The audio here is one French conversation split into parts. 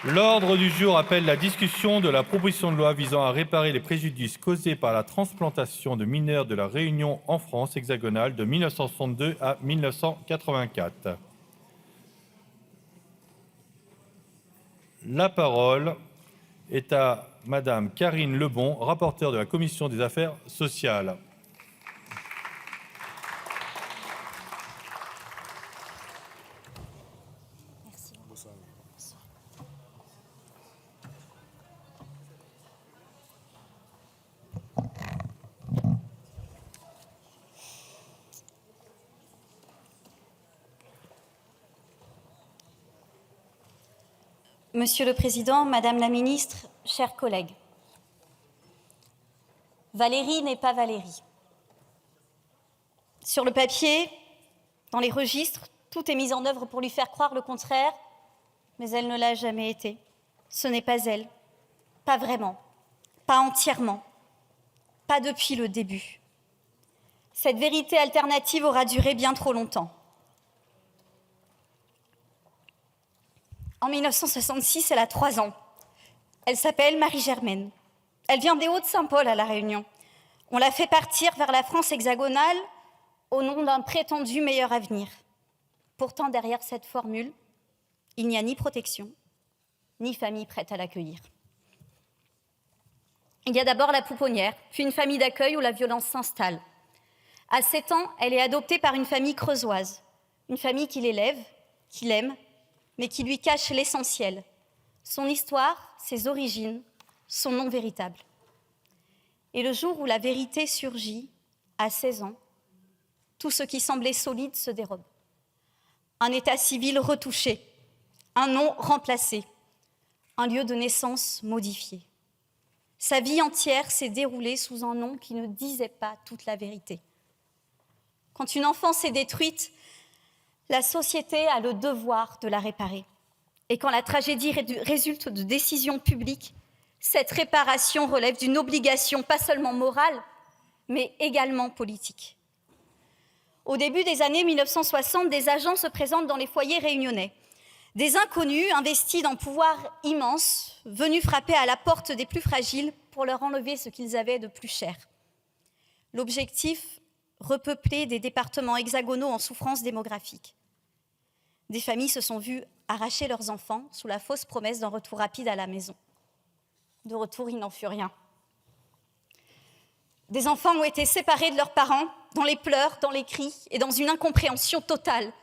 L'ordre du jour appelle la discussion de la proposition de loi visant à réparer les préjudices causés par la transplantation de mineurs de la Réunion en France hexagonale de 1962 à 1984. La parole est à Madame Karine Lebon, rapporteure de la Commission des affaires sociales. Monsieur le Président, Madame la Ministre, chers collègues, Valérie n'est pas Valérie. Sur le papier, dans les registres, tout est mis en œuvre pour lui faire croire le contraire, mais elle ne l'a jamais été. Ce n'est pas elle, pas vraiment, pas entièrement, pas depuis le début. Cette vérité alternative aura duré bien trop longtemps. En 1966, elle a 3 ans. Elle s'appelle Marie-Germaine. Elle vient des Hauts-de-Saint-Paul à La Réunion. On l'a fait partir vers la France hexagonale au nom d'un prétendu meilleur avenir. Pourtant, derrière cette formule, il n'y a ni protection, ni famille prête à l'accueillir. Il y a d'abord la pouponnière, puis une famille d'accueil où la violence s'installe. À 7 ans, elle est adoptée par une famille creusoise, une famille qui l'élève, qui l'aime, mais qui lui cache l'essentiel, son histoire, ses origines, son nom véritable. Et le jour où la vérité surgit, à 16 ans, tout ce qui semblait solide se dérobe. Un état civil retouché, un nom remplacé, un lieu de naissance modifié. Sa vie entière s'est déroulée sous un nom qui ne disait pas toute la vérité. Quand une enfance est détruite, la société a le devoir de la réparer. Et quand la tragédie résulte de décisions publiques, cette réparation relève d'une obligation pas seulement morale, mais également politique. Au début des années 1960, des agents se présentent dans les foyers réunionnais. Des inconnus investis d'un pouvoir immense, venus frapper à la porte des plus fragiles pour leur enlever ce qu'ils avaient de plus cher. L'objectif, repeupler des départements hexagonaux en souffrance démographique. Des familles se sont vues arracher leurs enfants sous la fausse promesse d'un retour rapide à la maison. De retour, il n'en fut rien. Des enfants ont été séparés de leurs parents, dans les pleurs, dans les cris et dans une incompréhension totale,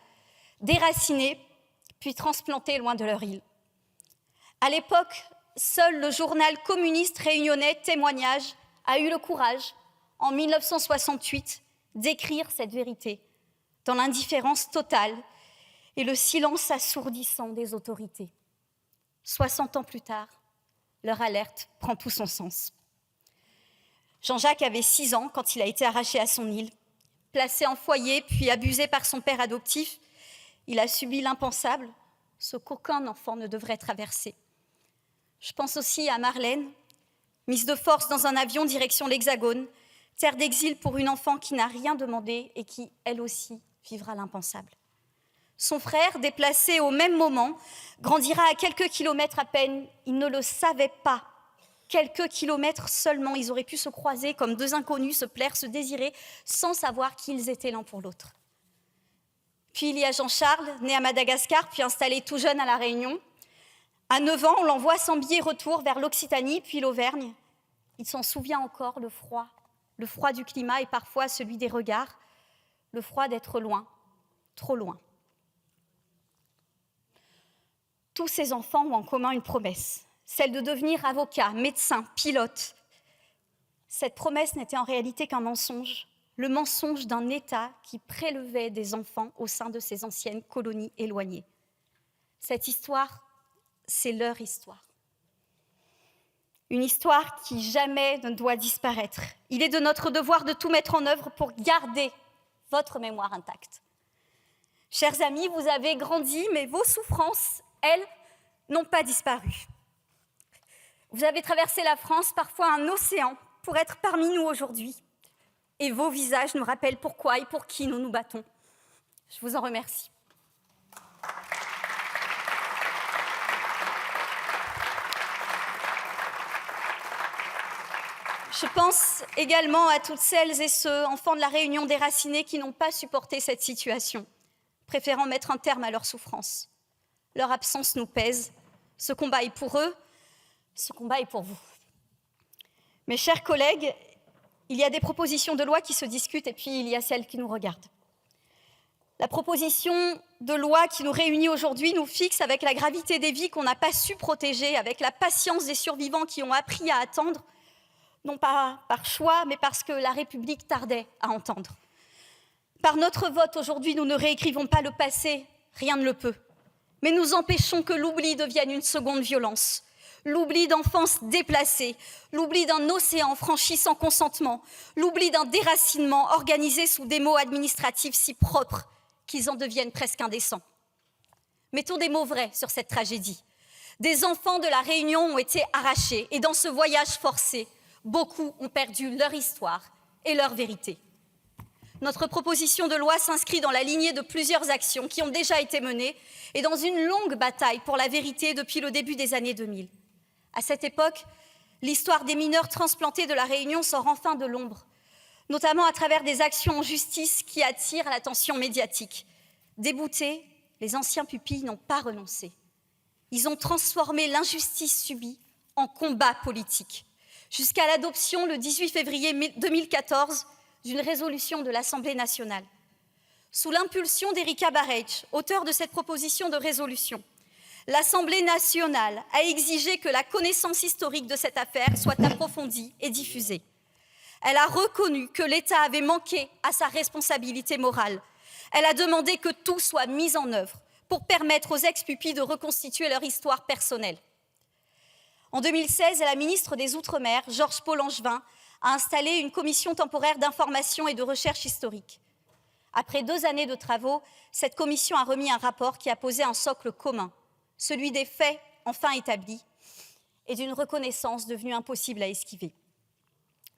déracinés, puis transplantés loin de leur île. À l'époque, seul le journal communiste réunionnais Témoignage a eu le courage, en 1968, d'écrire cette vérité, dans l'indifférence totale et le silence assourdissant des autorités. 60 ans plus tard, leur alerte prend tout son sens. Jean-Jacques avait 6 ans quand il a été arraché à son île. Placé en foyer, puis abusé par son père adoptif, il a subi l'impensable, ce qu'aucun enfant ne devrait traverser. Je pense aussi à Marlène, mise de force dans un avion direction l'Hexagone, terre d'exil pour une enfant qui n'a rien demandé et qui, elle aussi, vivra l'impensable. Son frère, déplacé au même moment, grandira à quelques kilomètres à peine. Il ne le savait pas. Quelques kilomètres seulement, ils auraient pu se croiser comme 2 inconnus, se plaire, se désirer, sans savoir qui ils étaient l'un pour l'autre. Puis il y a Jean-Charles, né à Madagascar, puis installé tout jeune à La Réunion. À 9 ans, on l'envoie sans billet retour vers l'Occitanie, puis l'Auvergne. Il s'en souvient encore, le froid du climat et parfois celui des regards, le froid d'être loin, trop loin. Tous ces enfants ont en commun une promesse, celle de devenir avocat, médecin, pilote. Cette promesse n'était en réalité qu'un mensonge, le mensonge d'un État qui prélevait des enfants au sein de ses anciennes colonies éloignées. Cette histoire, c'est leur histoire. Une histoire qui jamais ne doit disparaître. Il est de notre devoir de tout mettre en œuvre pour garder votre mémoire intacte. Chers amis, vous avez grandi, mais vos souffrances, elles, n'ont pas disparu. Vous avez traversé la France, parfois un océan, pour être parmi nous aujourd'hui. Et vos visages nous rappellent pourquoi et pour qui nous nous battons. Je vous en remercie. Je pense également à toutes celles et ceux, enfants de la Réunion déracinés, qui n'ont pas supporté cette situation, préférant mettre un terme à leur souffrance. Leur absence nous pèse. Ce combat est pour eux, ce combat est pour vous. Mes chers collègues, il y a des propositions de loi qui se discutent et puis il y a celles qui nous regardent. La proposition de loi qui nous réunit aujourd'hui nous fixe avec la gravité des vies qu'on n'a pas su protéger, avec la patience des survivants qui ont appris à attendre, non pas par choix, mais parce que la République tardait à entendre. Par notre vote aujourd'hui, nous ne réécrivons pas le passé, rien ne le peut, mais nous empêchons que l'oubli devienne une seconde violence. L'oubli d'enfance déplacée, l'oubli d'un océan franchi sans consentement, l'oubli d'un déracinement organisé sous des mots administratifs si propres qu'ils en deviennent presque indécents. Mettons des mots vrais sur cette tragédie. Des enfants de la Réunion ont été arrachés et dans ce voyage forcé, beaucoup ont perdu leur histoire et leur vérité. Notre proposition de loi s'inscrit dans la lignée de plusieurs actions qui ont déjà été menées et dans une longue bataille pour la vérité depuis le début des années 2000. À cette époque, l'histoire des mineurs transplantés de la Réunion sort enfin de l'ombre, notamment à travers des actions en justice qui attirent l'attention médiatique. Déboutés, les anciens pupilles n'ont pas renoncé. Ils ont transformé l'injustice subie en combat politique, jusqu'à l'adoption le 18 février 2014 d'une résolution de l'Assemblée nationale. Sous l'impulsion d'Erika Barretsch, auteure de cette proposition de résolution, l'Assemblée nationale a exigé que la connaissance historique de cette affaire soit approfondie et diffusée. Elle a reconnu que l'État avait manqué à sa responsabilité morale. Elle a demandé que tout soit mis en œuvre pour permettre aux ex-pupilles de reconstituer leur histoire personnelle. En 2016, la ministre des Outre-mer, Georges Paul-Langevin, a installé une commission temporaire d'information et de recherche historique. Après 2 années de travaux, cette commission a remis un rapport qui a posé un socle commun, celui des faits enfin établis et d'une reconnaissance devenue impossible à esquiver.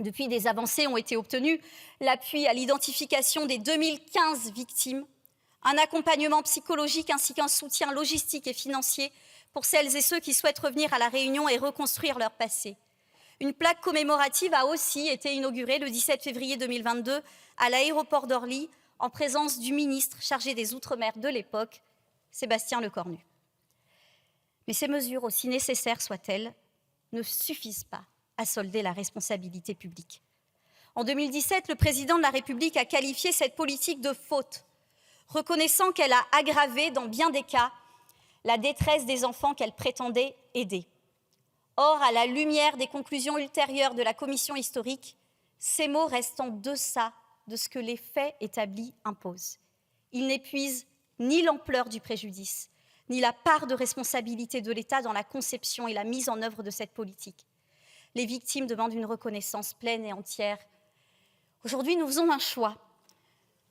Depuis, des avancées ont été obtenues, l'appui à l'identification des 2015 victimes, un accompagnement psychologique ainsi qu'un soutien logistique et financier pour celles et ceux qui souhaitent revenir à La Réunion et reconstruire leur passé. Une plaque commémorative a aussi été inaugurée le 17 février 2022 à l'aéroport d'Orly en présence du ministre chargé des Outre-mer de l'époque, Sébastien Lecornu. Mais ces mesures, aussi nécessaires soient-elles, ne suffisent pas à solder la responsabilité publique. En 2017, le président de la République a qualifié cette politique de faute, reconnaissant qu'elle a aggravé, dans bien des cas, la détresse des enfants qu'elle prétendait aider. Or, à la lumière des conclusions ultérieures de la commission historique, ces mots restent en deçà de ce que les faits établis imposent. Ils n'épuisent ni l'ampleur du préjudice, ni la part de responsabilité de l'État dans la conception et la mise en œuvre de cette politique. Les victimes demandent une reconnaissance pleine et entière. Aujourd'hui, nous faisons un choix.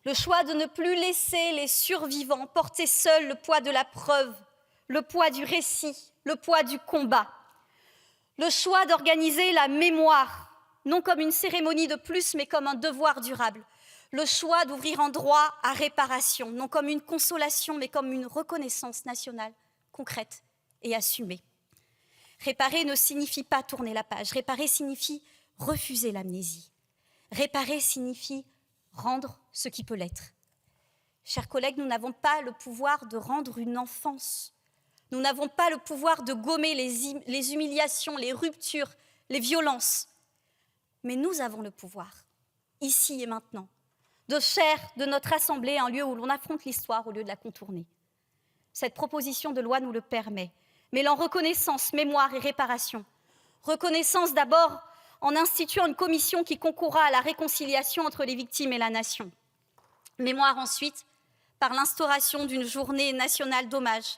Le choix de ne plus laisser les survivants porter seuls le poids de la preuve, le poids du récit, le poids du combat. Le choix d'organiser la mémoire, non comme une cérémonie de plus, mais comme un devoir durable. Le choix d'ouvrir un droit à réparation, non comme une consolation, mais comme une reconnaissance nationale, concrète et assumée. Réparer ne signifie pas tourner la page. Réparer signifie refuser l'amnésie. Réparer signifie rendre ce qui peut l'être. Chers collègues, nous n'avons pas le pouvoir de rendre une enfance. Nous n'avons pas le pouvoir de gommer les humiliations, les ruptures, les violences. Mais nous avons le pouvoir, ici et maintenant, de faire de notre assemblée un lieu où l'on affronte l'histoire au lieu de la contourner. Cette proposition de loi nous le permet, mêlant reconnaissance, mémoire et réparation. Reconnaissance d'abord en instituant une commission qui concourra à la réconciliation entre les victimes et la nation. Mémoire ensuite, par l'instauration d'une journée nationale d'hommage.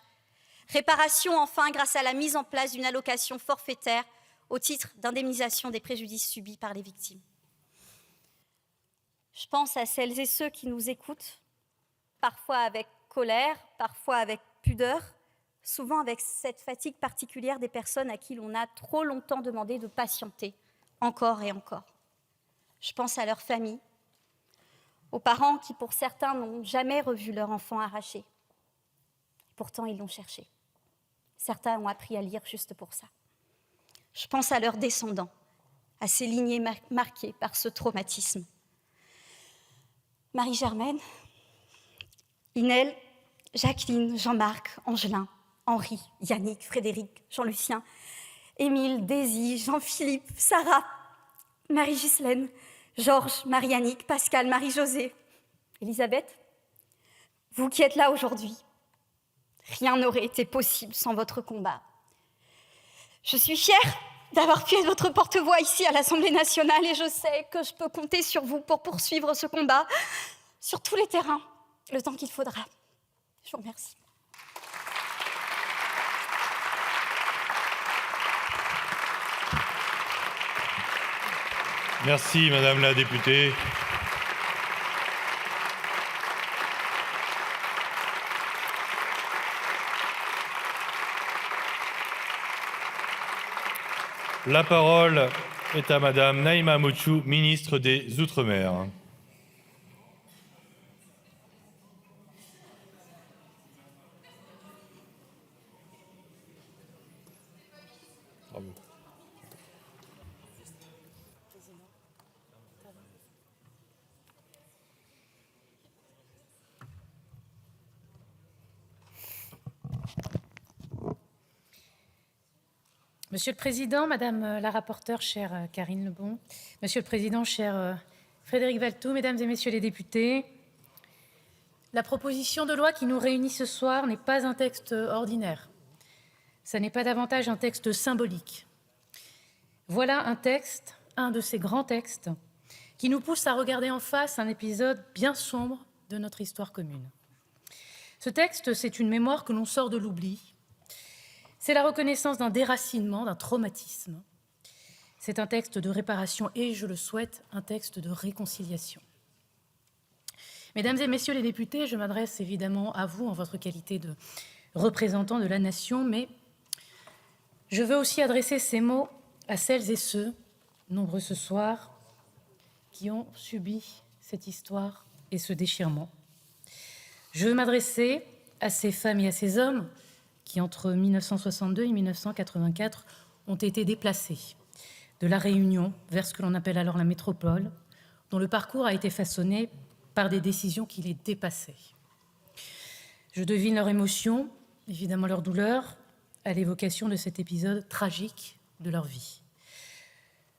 Réparation enfin grâce à la mise en place d'une allocation forfaitaire au titre d'indemnisation des préjudices subis par les victimes. Je pense à celles et ceux qui nous écoutent, parfois avec colère, parfois avec pudeur, souvent avec cette fatigue particulière des personnes à qui l'on a trop longtemps demandé de patienter, encore et encore. Je pense à leurs familles, aux parents qui, pour certains, n'ont jamais revu leur enfant arraché. Pourtant, ils l'ont cherché. Certains ont appris à lire juste pour ça. Je pense à leurs descendants, à ces lignées marquées par ce traumatisme. Marie-Germaine, Inel, Jacqueline, Jean-Marc, Angelin, Henri, Yannick, Frédéric, Jean-Lucien, Émile, Daisy, Jean-Philippe, Sarah, Marie-Ghislaine, Georges, Marie-Annick, Pascal, Marie-Josée, Elisabeth, vous qui êtes là aujourd'hui, rien n'aurait été possible sans votre combat. Je suis fière d'avoir pu être votre porte-voix ici à l'Assemblée nationale et je sais que je peux compter sur vous pour poursuivre ce combat sur tous les terrains, le temps qu'il faudra. Je vous remercie. Merci, Madame la députée. La parole est à Madame Naïma Moutchou, ministre des Outre-mer. Bravo. Monsieur le Président, Madame la rapporteure, chère Karine Lebon, Monsieur le Président, cher Frédéric Valletoux, Mesdames et Messieurs les députés, la proposition de loi qui nous réunit ce soir n'est pas un texte ordinaire. Ça n'est pas davantage un texte symbolique. Voilà un texte, un de ces grands textes, qui nous pousse à regarder en face un épisode bien sombre de notre histoire commune. Ce texte, c'est une mémoire que l'on sort de l'oubli. C'est la reconnaissance d'un déracinement, d'un traumatisme. C'est un texte de réparation et, je le souhaite, un texte de réconciliation. Mesdames et Messieurs les députés, je m'adresse évidemment à vous en votre qualité de représentants de la nation, mais je veux aussi adresser ces mots à celles et ceux, nombreux ce soir, qui ont subi cette histoire et ce déchirement. Je veux m'adresser à ces femmes et à ces hommes qui, entre 1962 et 1984, ont été déplacés de la Réunion vers ce que l'on appelle alors la métropole, dont le parcours a été façonné par des décisions qui les dépassaient. Je devine leur émotion, évidemment leur douleur, à l'évocation de cet épisode tragique de leur vie.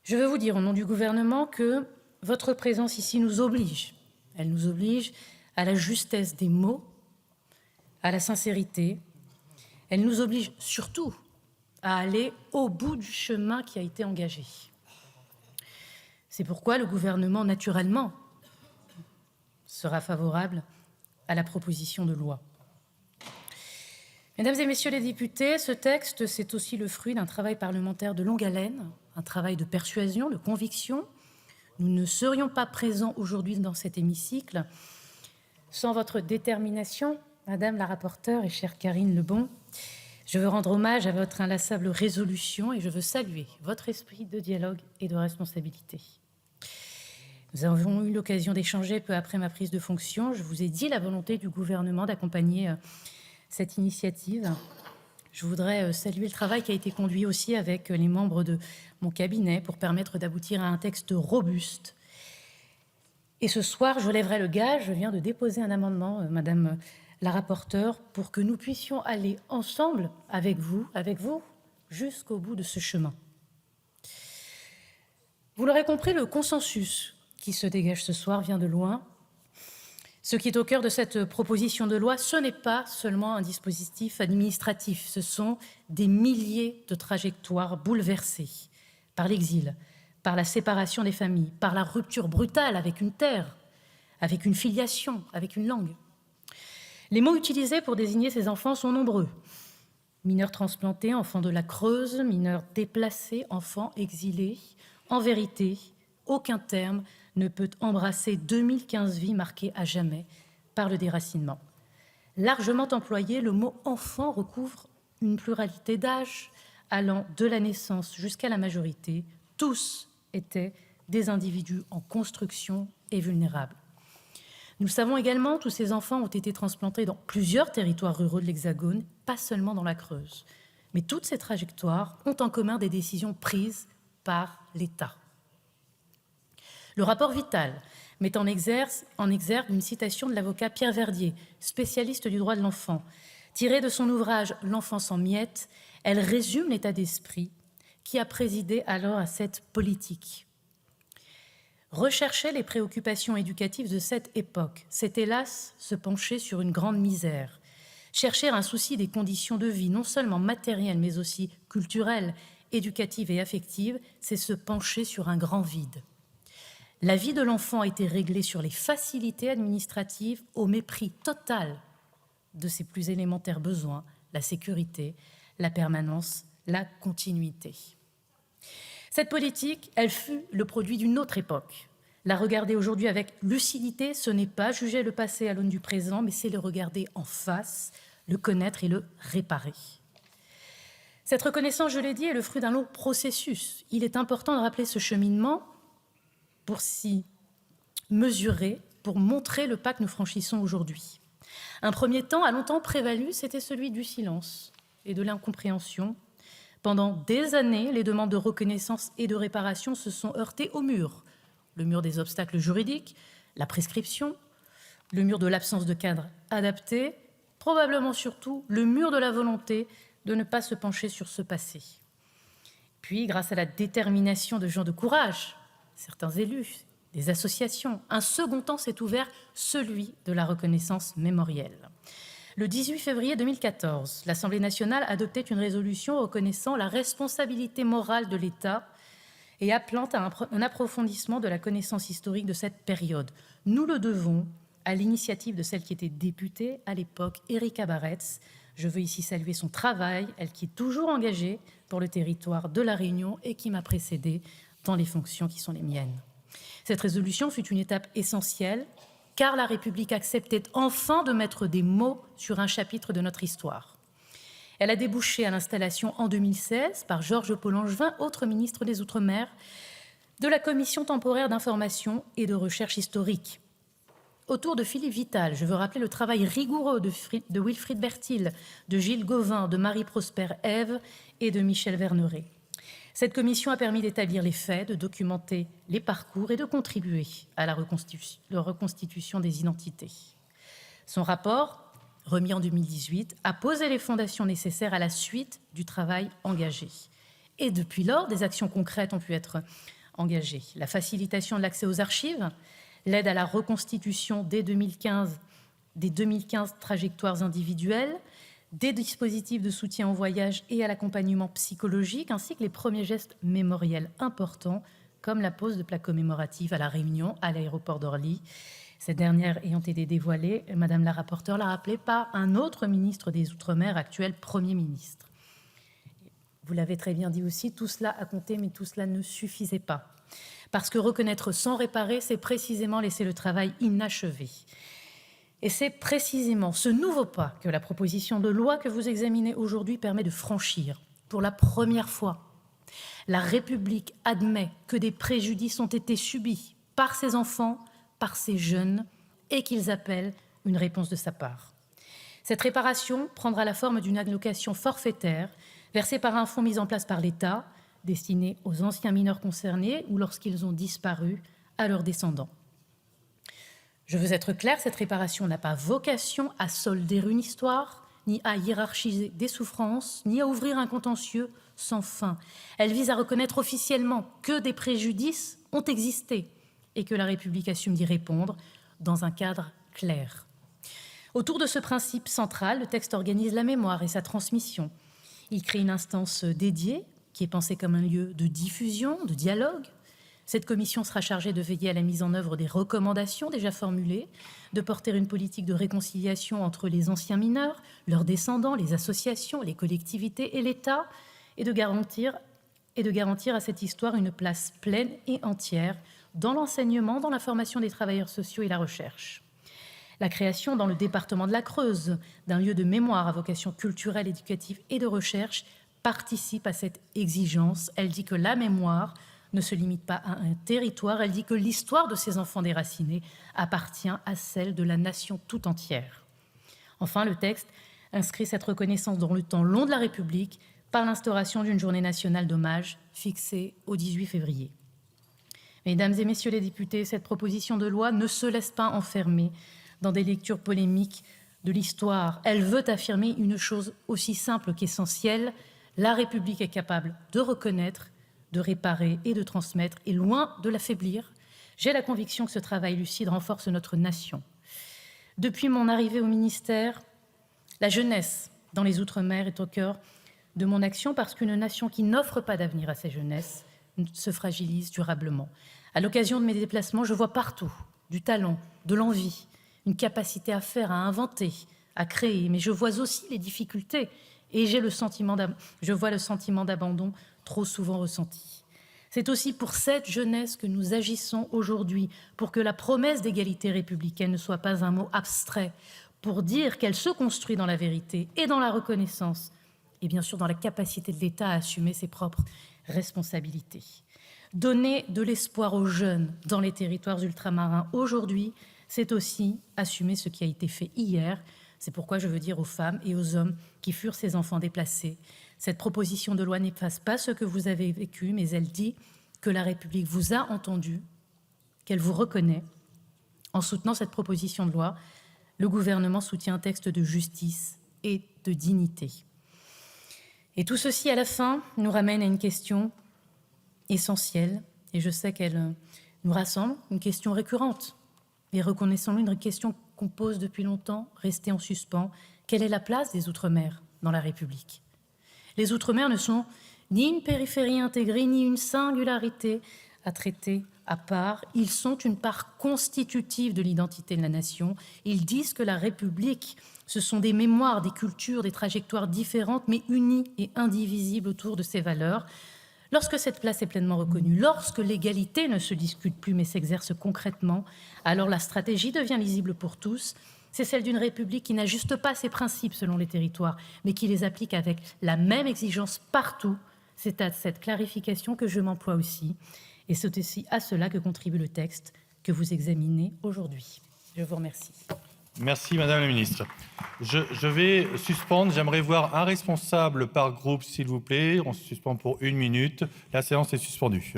Je veux vous dire au nom du gouvernement que votre présence ici nous oblige. Elle nous oblige à la justesse des mots, à la sincérité. Elle nous oblige surtout à aller au bout du chemin qui a été engagé. C'est pourquoi le gouvernement, naturellement, sera favorable à la proposition de loi. Mesdames et Messieurs les députés, ce texte, c'est aussi le fruit d'un travail parlementaire de longue haleine, un travail de persuasion, de conviction. Nous ne serions pas présents aujourd'hui dans cet hémicycle sans votre détermination, Madame la rapporteure et chère Karine Lebon. Je veux rendre hommage à votre inlassable résolution et je veux saluer votre esprit de dialogue et de responsabilité. Nous avons eu l'occasion d'échanger peu après ma prise de fonction. Je vous ai dit la volonté du gouvernement d'accompagner cette initiative. Je voudrais saluer le travail qui a été conduit aussi avec les membres de mon cabinet pour permettre d'aboutir à un texte robuste. Et ce soir, je lèverai le gage, je viens de déposer un amendement, Madame la rapporteure, pour que nous puissions aller ensemble, avec vous, jusqu'au bout de ce chemin. Vous l'aurez compris, le consensus qui se dégage ce soir vient de loin. Ce qui est au cœur de cette proposition de loi, ce n'est pas seulement un dispositif administratif, ce sont des milliers de trajectoires bouleversées par l'exil, par la séparation des familles, par la rupture brutale avec une terre, avec une filiation, avec une langue. Les mots utilisés pour désigner ces enfants sont nombreux. Mineurs transplantés, enfants de la Creuse, mineurs déplacés, enfants exilés. En vérité, aucun terme ne peut embrasser 2015 vies marquées à jamais par le déracinement. Largement employé, le mot « enfant » recouvre une pluralité d'âges allant de la naissance jusqu'à la majorité. Tous étaient des individus en construction et vulnérables. Nous le savons également, tous ces enfants ont été transplantés dans plusieurs territoires ruraux de l'Hexagone, pas seulement dans la Creuse. Mais toutes ces trajectoires ont en commun des décisions prises par l'État. Le rapport Vital met en exergue une citation de l'avocat Pierre Verdier, spécialiste du droit de l'enfant. Tirée de son ouvrage « L'enfance en miettes », elle résume l'état d'esprit qui a présidé alors à cette politique. Rechercher les préoccupations éducatives de cette époque, c'est hélas se pencher sur une grande misère. Chercher un souci des conditions de vie, non seulement matérielles, mais aussi culturelles, éducatives et affectives, c'est se pencher sur un grand vide. La vie de l'enfant a été réglée sur les facilités administratives au mépris total de ses plus élémentaires besoins, la sécurité, la permanence, la continuité. Cette politique, elle fut le produit d'une autre époque. La regarder aujourd'hui avec lucidité, ce n'est pas juger le passé à l'aune du présent, mais c'est le regarder en face, le connaître et le réparer. Cette reconnaissance, je l'ai dit, est le fruit d'un long processus. Il est important de rappeler ce cheminement pour s'y mesurer, pour montrer le pas que nous franchissons aujourd'hui. Un premier temps a longtemps prévalu, c'était celui du silence et de l'incompréhension. Pendant des années, les demandes de reconnaissance et de réparation se sont heurtées au mur. Le mur des obstacles juridiques, la prescription, le mur de l'absence de cadre adapté, probablement surtout le mur de la volonté de ne pas se pencher sur ce passé. Puis, grâce à la détermination de gens de courage, certains élus, des associations, un second temps s'est ouvert, celui de la reconnaissance mémorielle. Le 18 février 2014, l'Assemblée nationale adoptait une résolution reconnaissant la responsabilité morale de l'État et appelant à un approfondissement de la connaissance historique de cette période. Nous le devons à l'initiative de celle qui était députée à l'époque, Erika Baretz. Je veux ici saluer son travail, elle qui est toujours engagée pour le territoire de La Réunion et qui m'a précédée dans les fonctions qui sont les miennes. Cette résolution fut une étape essentielle, car la République acceptait enfin de mettre des mots sur un chapitre de notre histoire. Elle a débouché à l'installation en 2016 par Georges Paul-Langevin, autre ministre des Outre-mer, de la Commission temporaire d'information et de recherche historique. Autour de Philippe Vital, je veux rappeler le travail rigoureux de Wilfried Bertil, de Gilles Gauvin, de Marie-Prosper Ève et de Michel Verneret. Cette commission a permis d'établir les faits, de documenter les parcours et de contribuer à la reconstitution des identités. Son rapport, remis en 2018, a posé les fondations nécessaires à la suite du travail engagé. Et depuis lors, des actions concrètes ont pu être engagées. La facilitation de l'accès aux archives, l'aide à la reconstitution des 2015 trajectoires individuelles, des dispositifs de soutien au voyage et à l'accompagnement psychologique, ainsi que les premiers gestes mémoriels importants, comme la pose de plaques commémoratives à La Réunion, à l'aéroport d'Orly. Cette dernière ayant été dévoilée, Madame la rapporteure l'a rappelé, par un autre ministre des Outre-mer, actuel Premier ministre. Vous l'avez très bien dit aussi, tout cela a compté, mais tout cela ne suffisait pas. Parce que reconnaître sans réparer, c'est précisément laisser le travail inachevé. Et c'est précisément ce nouveau pas que la proposition de loi que vous examinez aujourd'hui permet de franchir. Pour la première fois, la République admet que des préjudices ont été subis par ses enfants, par ses jeunes, et qu'ils appellent une réponse de sa part. Cette réparation prendra la forme d'une allocation forfaitaire versée par un fonds mis en place par l'État, destiné aux anciens mineurs concernés ou lorsqu'ils ont disparu à leurs descendants. Je veux être claire, cette réparation n'a pas vocation à solder une histoire, ni à hiérarchiser des souffrances, ni à ouvrir un contentieux sans fin. Elle vise à reconnaître officiellement que des préjudices ont existé et que la République assume d'y répondre dans un cadre clair. Autour de ce principe central, le texte organise la mémoire et sa transmission. Il crée une instance dédiée qui est pensée comme un lieu de diffusion, de dialogue. Cette commission sera chargée de veiller à la mise en œuvre des recommandations déjà formulées, de porter une politique de réconciliation entre les anciens mineurs, leurs descendants, les associations, les collectivités et l'État, et de garantir à cette histoire une place pleine et entière dans l'enseignement, dans la formation des travailleurs sociaux et la recherche. La création dans le département de la Creuse d'un lieu de mémoire à vocation culturelle, éducative et de recherche participe à cette exigence. Elle dit que la mémoire ne se limite pas à un territoire, elle dit que l'histoire de ces enfants déracinés appartient à celle de la nation tout entière. Enfin, le texte inscrit cette reconnaissance dans le temps long de la République par l'instauration d'une journée nationale d'hommage fixée au 18 février. Mesdames et messieurs les députés, cette proposition de loi ne se laisse pas enfermer dans des lectures polémiques de l'histoire. Elle veut affirmer une chose aussi simple qu'essentielle. La République est capable de reconnaître, de réparer et de transmettre, et loin de l'affaiblir. J'ai la conviction que ce travail lucide renforce notre nation. Depuis mon arrivée au ministère, la jeunesse dans les Outre-mer est au cœur de mon action parce qu'une nation qui n'offre pas d'avenir à sa jeunesse se fragilise durablement. À l'occasion de mes déplacements, je vois partout du talent, de l'envie, une capacité à faire, à inventer, à créer, mais je vois aussi les difficultés et je vois le sentiment d'abandon trop souvent ressenti. C'est aussi pour cette jeunesse que nous agissons aujourd'hui, pour que la promesse d'égalité républicaine ne soit pas un mot abstrait, pour dire qu'elle se construit dans la vérité et dans la reconnaissance, et bien sûr dans la capacité de l'État à assumer ses propres responsabilités. Donner de l'espoir aux jeunes dans les territoires ultramarins aujourd'hui, c'est aussi assumer ce qui a été fait hier. C'est pourquoi je veux dire aux femmes et aux hommes qui furent ces enfants déplacés, cette proposition de loi n'efface pas ce que vous avez vécu, mais elle dit que la République vous a entendu, qu'elle vous reconnaît. En soutenant cette proposition de loi, le gouvernement soutient un texte de justice et de dignité. Et tout ceci, à la fin, nous ramène à une question essentielle, et je sais qu'elle nous rassemble, une question récurrente. Et reconnaissons-le, une question qu'on pose depuis longtemps, restée en suspens. Quelle est la place des Outre-mer dans la République ? Les Outre-mer ne sont ni une périphérie intégrée, ni une singularité à traiter à part. Ils sont une part constitutive de l'identité de la nation. Ils disent que la République, ce sont des mémoires, des cultures, des trajectoires différentes, mais unies et indivisibles autour de ces valeurs. Lorsque cette place est pleinement reconnue, lorsque l'égalité ne se discute plus mais s'exerce concrètement, alors la stratégie devient lisible pour tous. C'est celle d'une République qui n'ajuste pas ses principes selon les territoires, mais qui les applique avec la même exigence partout. C'est à cette clarification que je m'emploie aussi. Et c'est aussi à cela que contribue le texte que vous examinez aujourd'hui. Je vous remercie. Merci Madame la Ministre. Je vais suspendre. J'aimerais voir un responsable par groupe, s'il vous plaît. On se suspend pour 1 minute. La séance est suspendue.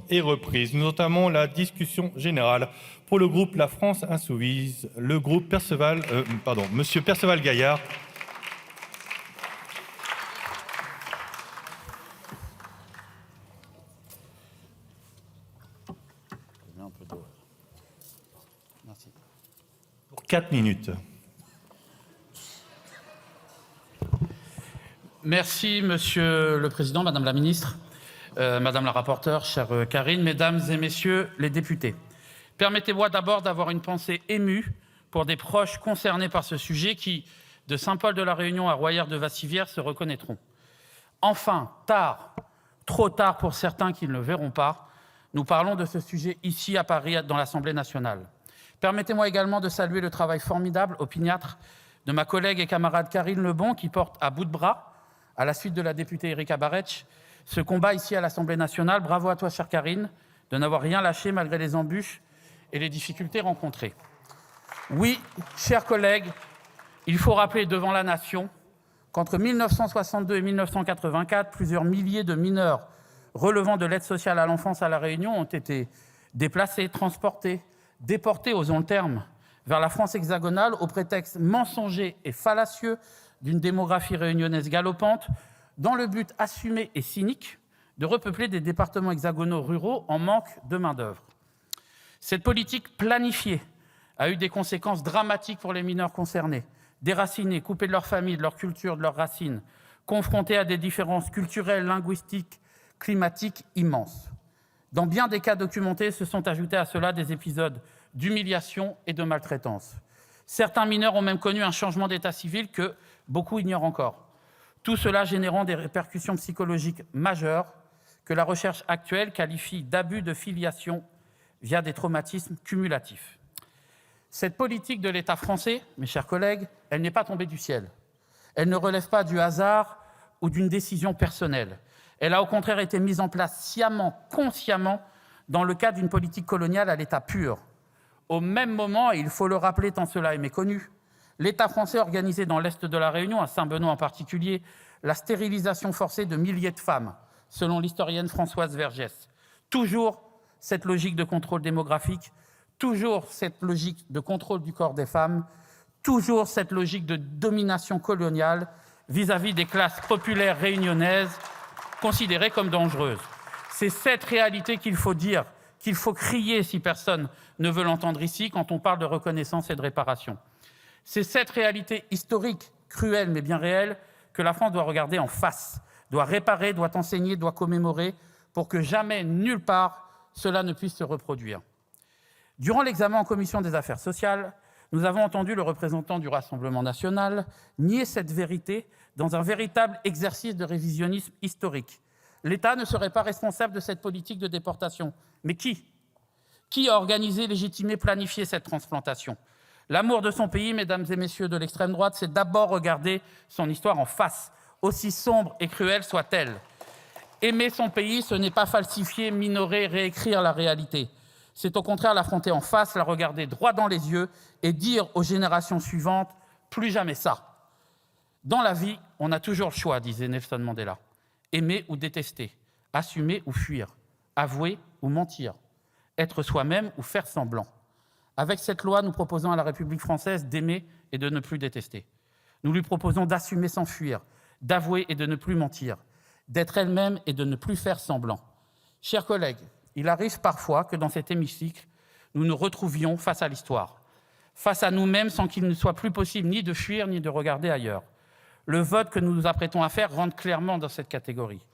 Est reprise. Nous entamons la discussion générale pour le groupe La France Insoumise. Le groupe Monsieur Perceval Gaillard. Merci. Pour 4 minutes. Merci, Monsieur le Président, Madame la Ministre. Madame la rapporteure, chère Karine, Mesdames et Messieurs les députés. Permettez-moi d'abord d'avoir une pensée émue pour des proches concernés par ce sujet qui, de Saint-Paul-de-la-Réunion à Royères-de-Vassivière, se reconnaîtront. Enfin, tard, trop tard pour certains qui ne le verront pas, nous parlons de ce sujet ici à Paris, dans l'Assemblée nationale. Permettez-moi également de saluer le travail formidable, opiniâtre, de ma collègue et camarade Karine Lebon, qui porte à bout de bras, à la suite de la députée Erika Barretsch, ce combat ici à l'Assemblée nationale. Bravo à toi, chère Karine, de n'avoir rien lâché malgré les embûches et les difficultés rencontrées. Oui, chers collègues, il faut rappeler devant la nation qu'entre 1962 et 1984, plusieurs milliers de mineurs relevant de l'aide sociale à l'enfance à La Réunion ont été déplacés, transportés, déportés, osons le terme, vers la France hexagonale au prétexte mensonger et fallacieux d'une démographie réunionnaise galopante, dans le but assumé et cynique de repeupler des départements hexagonaux ruraux en manque de main-d'œuvre. Cette politique planifiée a eu des conséquences dramatiques pour les mineurs concernés, déracinés, coupés de leur famille, de leur culture, de leurs racines, confrontés à des différences culturelles, linguistiques, climatiques immenses. Dans bien des cas documentés, se sont ajoutés à cela des épisodes d'humiliation et de maltraitance. Certains mineurs ont même connu un changement d'état civil que beaucoup ignorent encore. Tout cela générant des répercussions psychologiques majeures que la recherche actuelle qualifie d'abus de filiation via des traumatismes cumulatifs. Cette politique de l'État français, mes chers collègues, elle n'est pas tombée du ciel. Elle ne relève pas du hasard ou d'une décision personnelle. Elle a au contraire été mise en place sciemment, consciemment, dans le cadre d'une politique coloniale à l'état pur. Au même moment, et il faut le rappeler tant cela est méconnu, l'État français organisait dans l'Est de la Réunion, à Saint-Benoît en particulier, la stérilisation forcée de milliers de femmes, selon l'historienne Françoise Vergès. Toujours cette logique de contrôle démographique, toujours cette logique de contrôle du corps des femmes, toujours cette logique de domination coloniale vis-à-vis des classes populaires réunionnaises considérées comme dangereuses. C'est cette réalité qu'il faut dire, qu'il faut crier si personne ne veut l'entendre ici quand on parle de reconnaissance et de réparation. C'est cette réalité historique, cruelle mais bien réelle, que la France doit regarder en face, doit réparer, doit enseigner, doit commémorer, pour que jamais, nulle part, cela ne puisse se reproduire. Durant l'examen en commission des affaires sociales, nous avons entendu le représentant du Rassemblement national nier cette vérité dans un véritable exercice de révisionnisme historique. L'État ne serait pas responsable de cette politique de déportation. Mais qui ? Qui a organisé, légitimé, planifié cette transplantation ? L'amour de son pays, mesdames et messieurs de l'extrême droite, c'est d'abord regarder son histoire en face, aussi sombre et cruelle soit-elle. Aimer son pays, ce n'est pas falsifier, minorer, réécrire la réalité. C'est au contraire l'affronter en face, la regarder droit dans les yeux et dire aux générations suivantes « plus jamais ça ». Dans la vie, on a toujours le choix, disait Nelson Mandela. Aimer ou détester, assumer ou fuir, avouer ou mentir, être soi-même ou faire semblant. Avec cette loi, nous proposons à la République française d'aimer et de ne plus détester. Nous lui proposons d'assumer sans fuir, d'avouer et de ne plus mentir, d'être elle-même et de ne plus faire semblant. Chers collègues, il arrive parfois que dans cet hémicycle, nous nous retrouvions face à l'histoire, face à nous-mêmes sans qu'il ne soit plus possible ni de fuir ni de regarder ailleurs. Le vote que nous nous apprêtons à faire rentre clairement dans cette catégorie.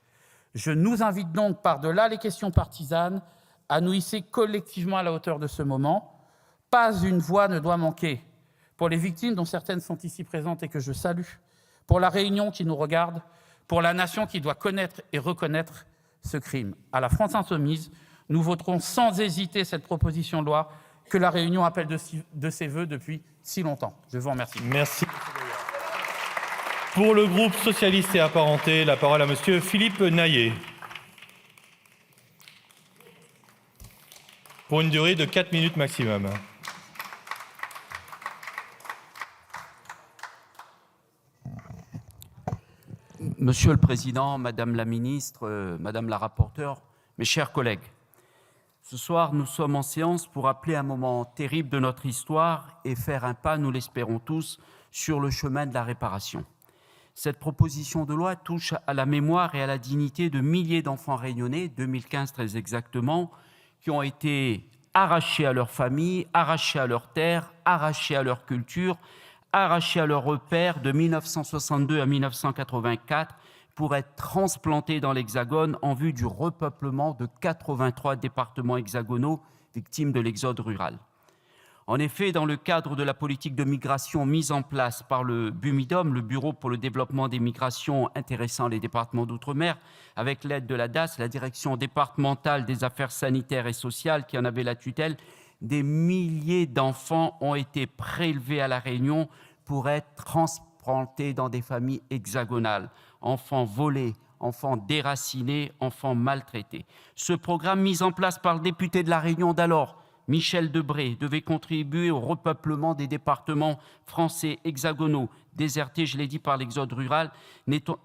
Je nous invite donc, par-delà les questions partisanes, à nous hisser collectivement à la hauteur de ce moment. Pas une voix ne doit manquer pour les victimes dont certaines sont ici présentes et que je salue, pour la Réunion qui nous regarde, pour la nation qui doit connaître et reconnaître ce crime. À la France Insoumise, nous voterons sans hésiter cette proposition de loi que la Réunion appelle de ses vœux depuis si longtemps. Je vous remercie. Merci. Pour le groupe socialiste et apparenté, la parole à monsieur Philippe Naillet. Pour une durée de 4 minutes maximum. Monsieur le Président, Madame la Ministre, Madame la rapporteure, Mes chers collègues, ce soir, nous sommes en séance pour rappeler un moment terrible de notre histoire et faire un pas, nous l'espérons tous, sur le chemin de la réparation. Cette proposition de loi touche à la mémoire et à la dignité de milliers d'enfants réunionnais, 2015 très exactement, qui ont été arrachés à leur famille, arrachés à leur terre, arrachés à leur culture, arrachés à leurs repères de 1962 à 1984 pour être transplantés dans l'Hexagone en vue du repeuplement de 83 départements hexagonaux victimes de l'exode rural. En effet, dans le cadre de la politique de migration mise en place par le BUMIDOM, le Bureau pour le développement des migrations intéressant les départements d'outre-mer, avec l'aide de la DAS, la Direction départementale des affaires sanitaires et sociales, qui en avait la tutelle, des milliers d'enfants ont été prélevés à La Réunion pour être transplantés dans des familles hexagonales. Enfants volés, enfants déracinés, enfants maltraités. Ce programme mis en place par le député de La Réunion d'alors, Michel Debré, devait contribuer au repeuplement des départements français hexagonaux, désertés, je l'ai dit, par l'exode rural,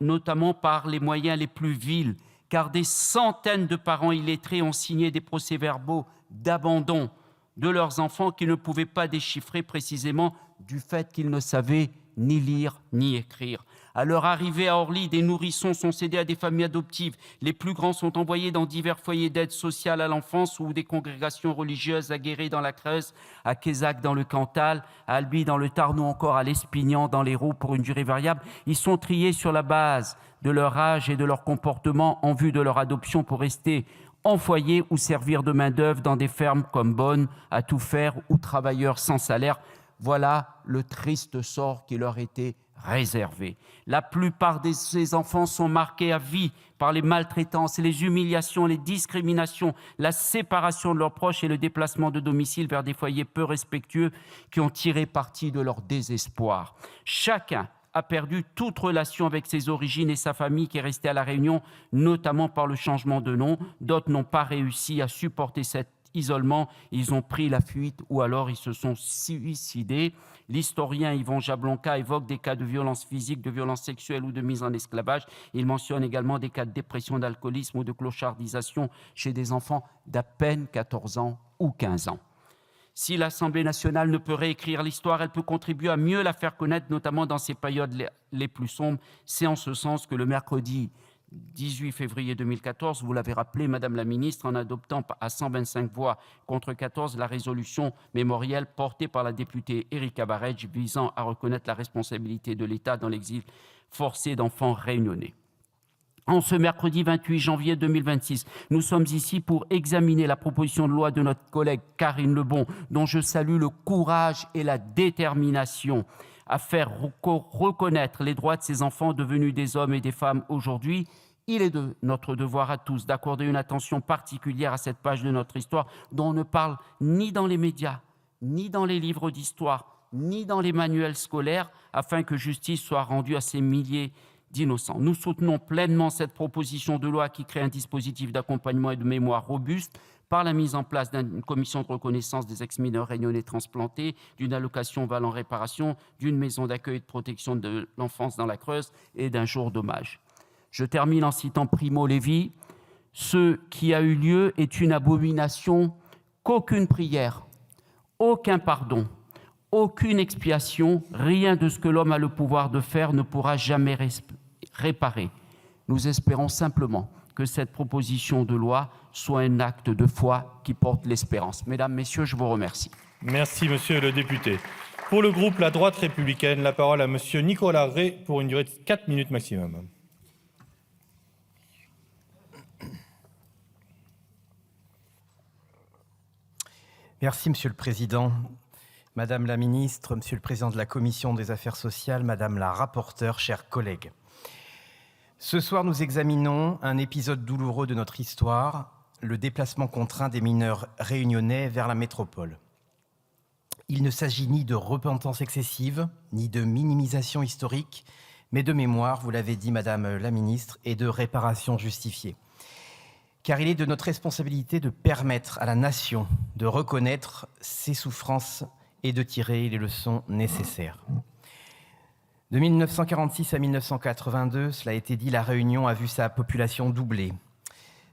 notamment par les moyens les plus vils, car des centaines de parents illettrés ont signé des procès-verbaux d'abandon de leurs enfants qui ne pouvaient pas déchiffrer précisément du fait qu'ils ne savaient ni lire ni écrire. À leur arrivée à Orly, des nourrissons sont cédés à des familles adoptives. Les plus grands sont envoyés dans divers foyers d'aide sociale à l'enfance ou des congrégations religieuses à Guéret dans la Creuse, à Quézac dans le Cantal, à Albi dans le Tarn ou encore à l'Espignan dans l'Hérault pour une durée variable. Ils sont triés sur la base de leur âge et de leur comportement en vue de leur adoption pour rester en foyer ou servir de main-d'œuvre dans des fermes comme Bonne, à tout faire ou travailleurs sans salaire. Voilà le triste sort qui leur était réservé. La plupart de ces enfants sont marqués à vie par les maltraitances, les humiliations, les discriminations, la séparation de leurs proches et le déplacement de domicile vers des foyers peu respectueux qui ont tiré parti de leur désespoir. Chacun a perdu toute relation avec ses origines et sa famille qui est restée à La Réunion, notamment par le changement de nom. D'autres n'ont pas réussi à supporter cet isolement, ils ont pris la fuite ou alors ils se sont suicidés. L'historien Yvon Jablonka évoque des cas de violence physique, de violence sexuelle ou de mise en esclavage. Il mentionne également des cas de dépression, d'alcoolisme ou de clochardisation chez des enfants d'à peine 14 ans ou 15 ans. Si l'Assemblée nationale ne peut réécrire l'histoire, elle peut contribuer à mieux la faire connaître, notamment dans ces périodes les plus sombres. C'est en ce sens que le mercredi 18 février 2014, vous l'avez rappelé, Madame la Ministre, en adoptant à 125 voix contre 14 la résolution mémorielle portée par la députée Erika Barej visant à reconnaître la responsabilité de l'État dans l'exil forcé d'enfants réunionnais. En ce mercredi 28 janvier 2026, nous sommes ici pour examiner la proposition de loi de notre collègue Karine Lebon, dont je salue le courage et la détermination à faire reconnaître les droits de ces enfants devenus des hommes et des femmes aujourd'hui. Il est de notre devoir à tous d'accorder une attention particulière à cette page de notre histoire dont on ne parle ni dans les médias, ni dans les livres d'histoire, ni dans les manuels scolaires, afin que justice soit rendue à ces milliers d'innocents. Nous soutenons pleinement cette proposition de loi qui crée un dispositif d'accompagnement et de mémoire robuste par la mise en place d'une commission de reconnaissance des ex-mineurs réunionnais transplantés, d'une allocation valant réparation, d'une maison d'accueil et de protection de l'enfance dans la Creuse et d'un jour d'hommage. Je termine en citant Primo Levi. Ce qui a eu lieu est une abomination qu'aucune prière, aucun pardon, aucune expiation, rien de ce que l'homme a le pouvoir de faire ne pourra jamais réparer. Nous espérons simplement que cette proposition de loi soit un acte de foi qui porte l'espérance. Mesdames, Messieurs, je vous remercie. Merci, Monsieur le député. Pour le groupe La Droite Républicaine, la parole à Monsieur Nicolas Ray pour une durée de 4 minutes maximum. Merci, Monsieur le Président. Madame la Ministre, Monsieur le Président de la Commission des Affaires sociales, Madame la rapporteure, chers collègues. Ce soir, nous examinons un épisode douloureux de notre histoire, le déplacement contraint des mineurs réunionnais vers la métropole. Il ne s'agit ni de repentance excessive, ni de minimisation historique, mais de mémoire, vous l'avez dit, Madame la Ministre, et de réparation justifiée. Car il est de notre responsabilité de permettre à la nation de reconnaître ses souffrances et de tirer les leçons nécessaires. De 1946 à 1982, cela a été dit, La Réunion a vu sa population doubler.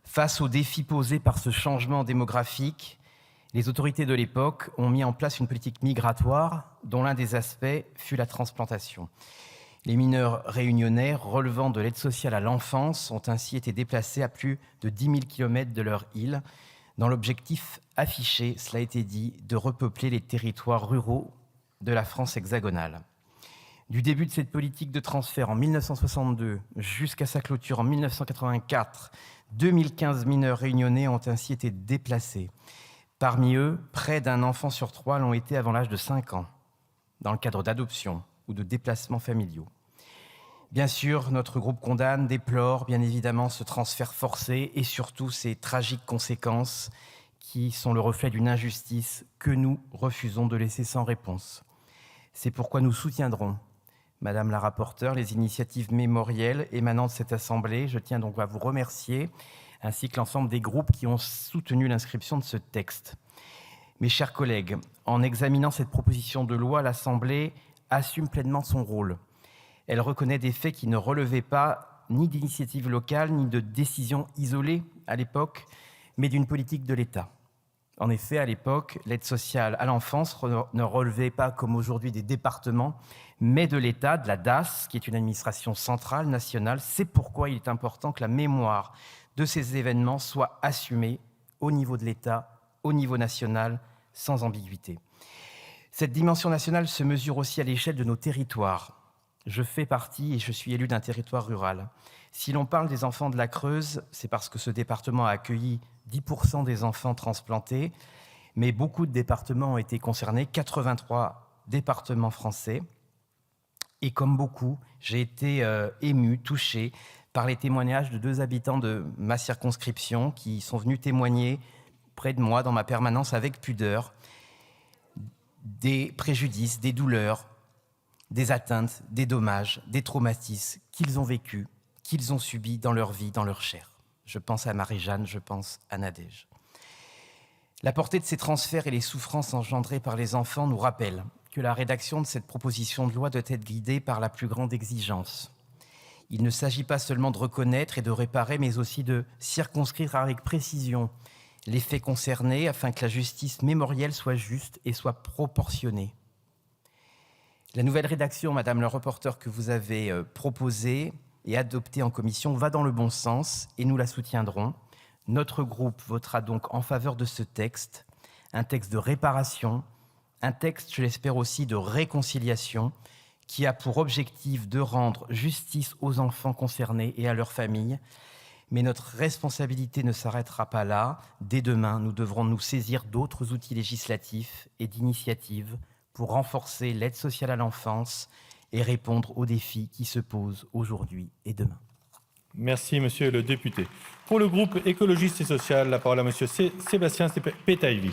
Face aux défis posés par ce changement démographique, les autorités de l'époque ont mis en place une politique migratoire dont l'un des aspects fut la transplantation. Les mineurs réunionnais relevant de l'aide sociale à l'enfance ont ainsi été déplacés à plus de 10 000 km de leur île, dans l'objectif affiché, cela a été dit, de repeupler les territoires ruraux de la France hexagonale. Du début de cette politique de transfert en 1962 jusqu'à sa clôture en 1984, 2015 mineurs réunionnais ont ainsi été déplacés. Parmi eux, près d'un enfant sur 3 l'ont été avant l'âge de 5 ans, dans le cadre d'adoption ou de déplacements familiaux. Bien sûr, notre groupe condamne, déplore bien évidemment ce transfert forcé et surtout ses tragiques conséquences qui sont le reflet d'une injustice que nous refusons de laisser sans réponse. C'est pourquoi nous soutiendrons, Madame la rapporteure, les initiatives mémorielles émanant de cette Assemblée. Je tiens donc à vous remercier, ainsi que l'ensemble des groupes qui ont soutenu l'inscription de ce texte. Mes chers collègues, en examinant cette proposition de loi, l'Assemblée assume pleinement son rôle. Elle reconnaît des faits qui ne relevaient pas ni d'initiative locale, ni de décision isolée à l'époque, mais d'une politique de l'État. En effet, à l'époque, l'aide sociale à l'enfance ne relevait pas, comme aujourd'hui, des départements, mais de l'État, de la DAS, qui est une administration centrale, nationale. C'est pourquoi il est important que la mémoire de ces événements soit assumée au niveau de l'État, au niveau national, sans ambiguïté. Cette dimension nationale se mesure aussi à l'échelle de nos territoires. Je fais partie et je suis élu d'un territoire rural. Si l'on parle des enfants de la Creuse, c'est parce que ce département a accueilli 10% des enfants transplantés, mais beaucoup de départements ont été concernés, 83 départements français. Et comme beaucoup, j'ai été ému, touché par les témoignages de 2 habitants de ma circonscription qui sont venus témoigner près de moi dans ma permanence avec pudeur des préjudices, des douleurs, des atteintes, des dommages, des traumatismes qu'ils ont vécus, qu'ils ont subis dans leur vie, dans leur chair. Je pense à Marie-Jeanne, je pense à Nadège. La portée de ces transferts et les souffrances engendrées par les enfants nous rappellent que la rédaction de cette proposition de loi doit être guidée par la plus grande exigence. Il ne s'agit pas seulement de reconnaître et de réparer, mais aussi de circonscrire avec précision les faits concernés afin que la justice mémorielle soit juste et soit proportionnée. La nouvelle rédaction, Madame le rapporteur, que vous avez proposée et adoptée en commission va dans le bon sens et nous la soutiendrons. Notre groupe votera donc en faveur de ce texte, un texte de réparation, un texte, je l'espère aussi, de réconciliation qui a pour objectif de rendre justice aux enfants concernés et à leurs familles. Mais notre responsabilité ne s'arrêtera pas là. Dès demain, nous devrons nous saisir d'autres outils législatifs et d'initiatives pour renforcer l'aide sociale à l'enfance et répondre aux défis qui se posent aujourd'hui et demain. Merci, monsieur le député. Pour le groupe écologiste et social, la parole à monsieur Sébastien Pettaïli.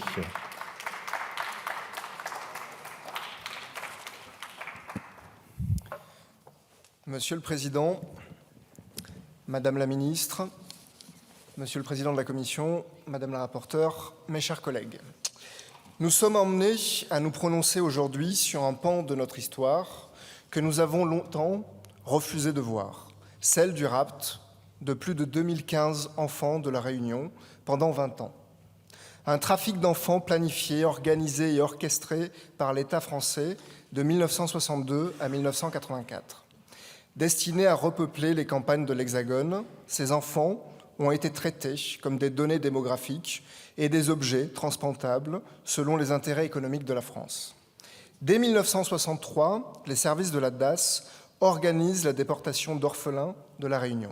Monsieur le Président, Madame la Ministre, Monsieur le Président de la Commission, Madame la rapporteure, mes chers collègues, nous sommes emmenés à nous prononcer aujourd'hui sur un pan de notre histoire que nous avons longtemps refusé de voir, celle du rapt de plus de 2015 enfants de la Réunion pendant 20 ans. Un trafic d'enfants planifié, organisé et orchestré par l'État français de 1962 à 1984. Destinés à repeupler les campagnes de l'Hexagone, ces enfants ont été traités comme des données démographiques et des objets transplantables selon les intérêts économiques de la France. Dès 1963, les services de la DAS organisent la déportation d'orphelins de la Réunion.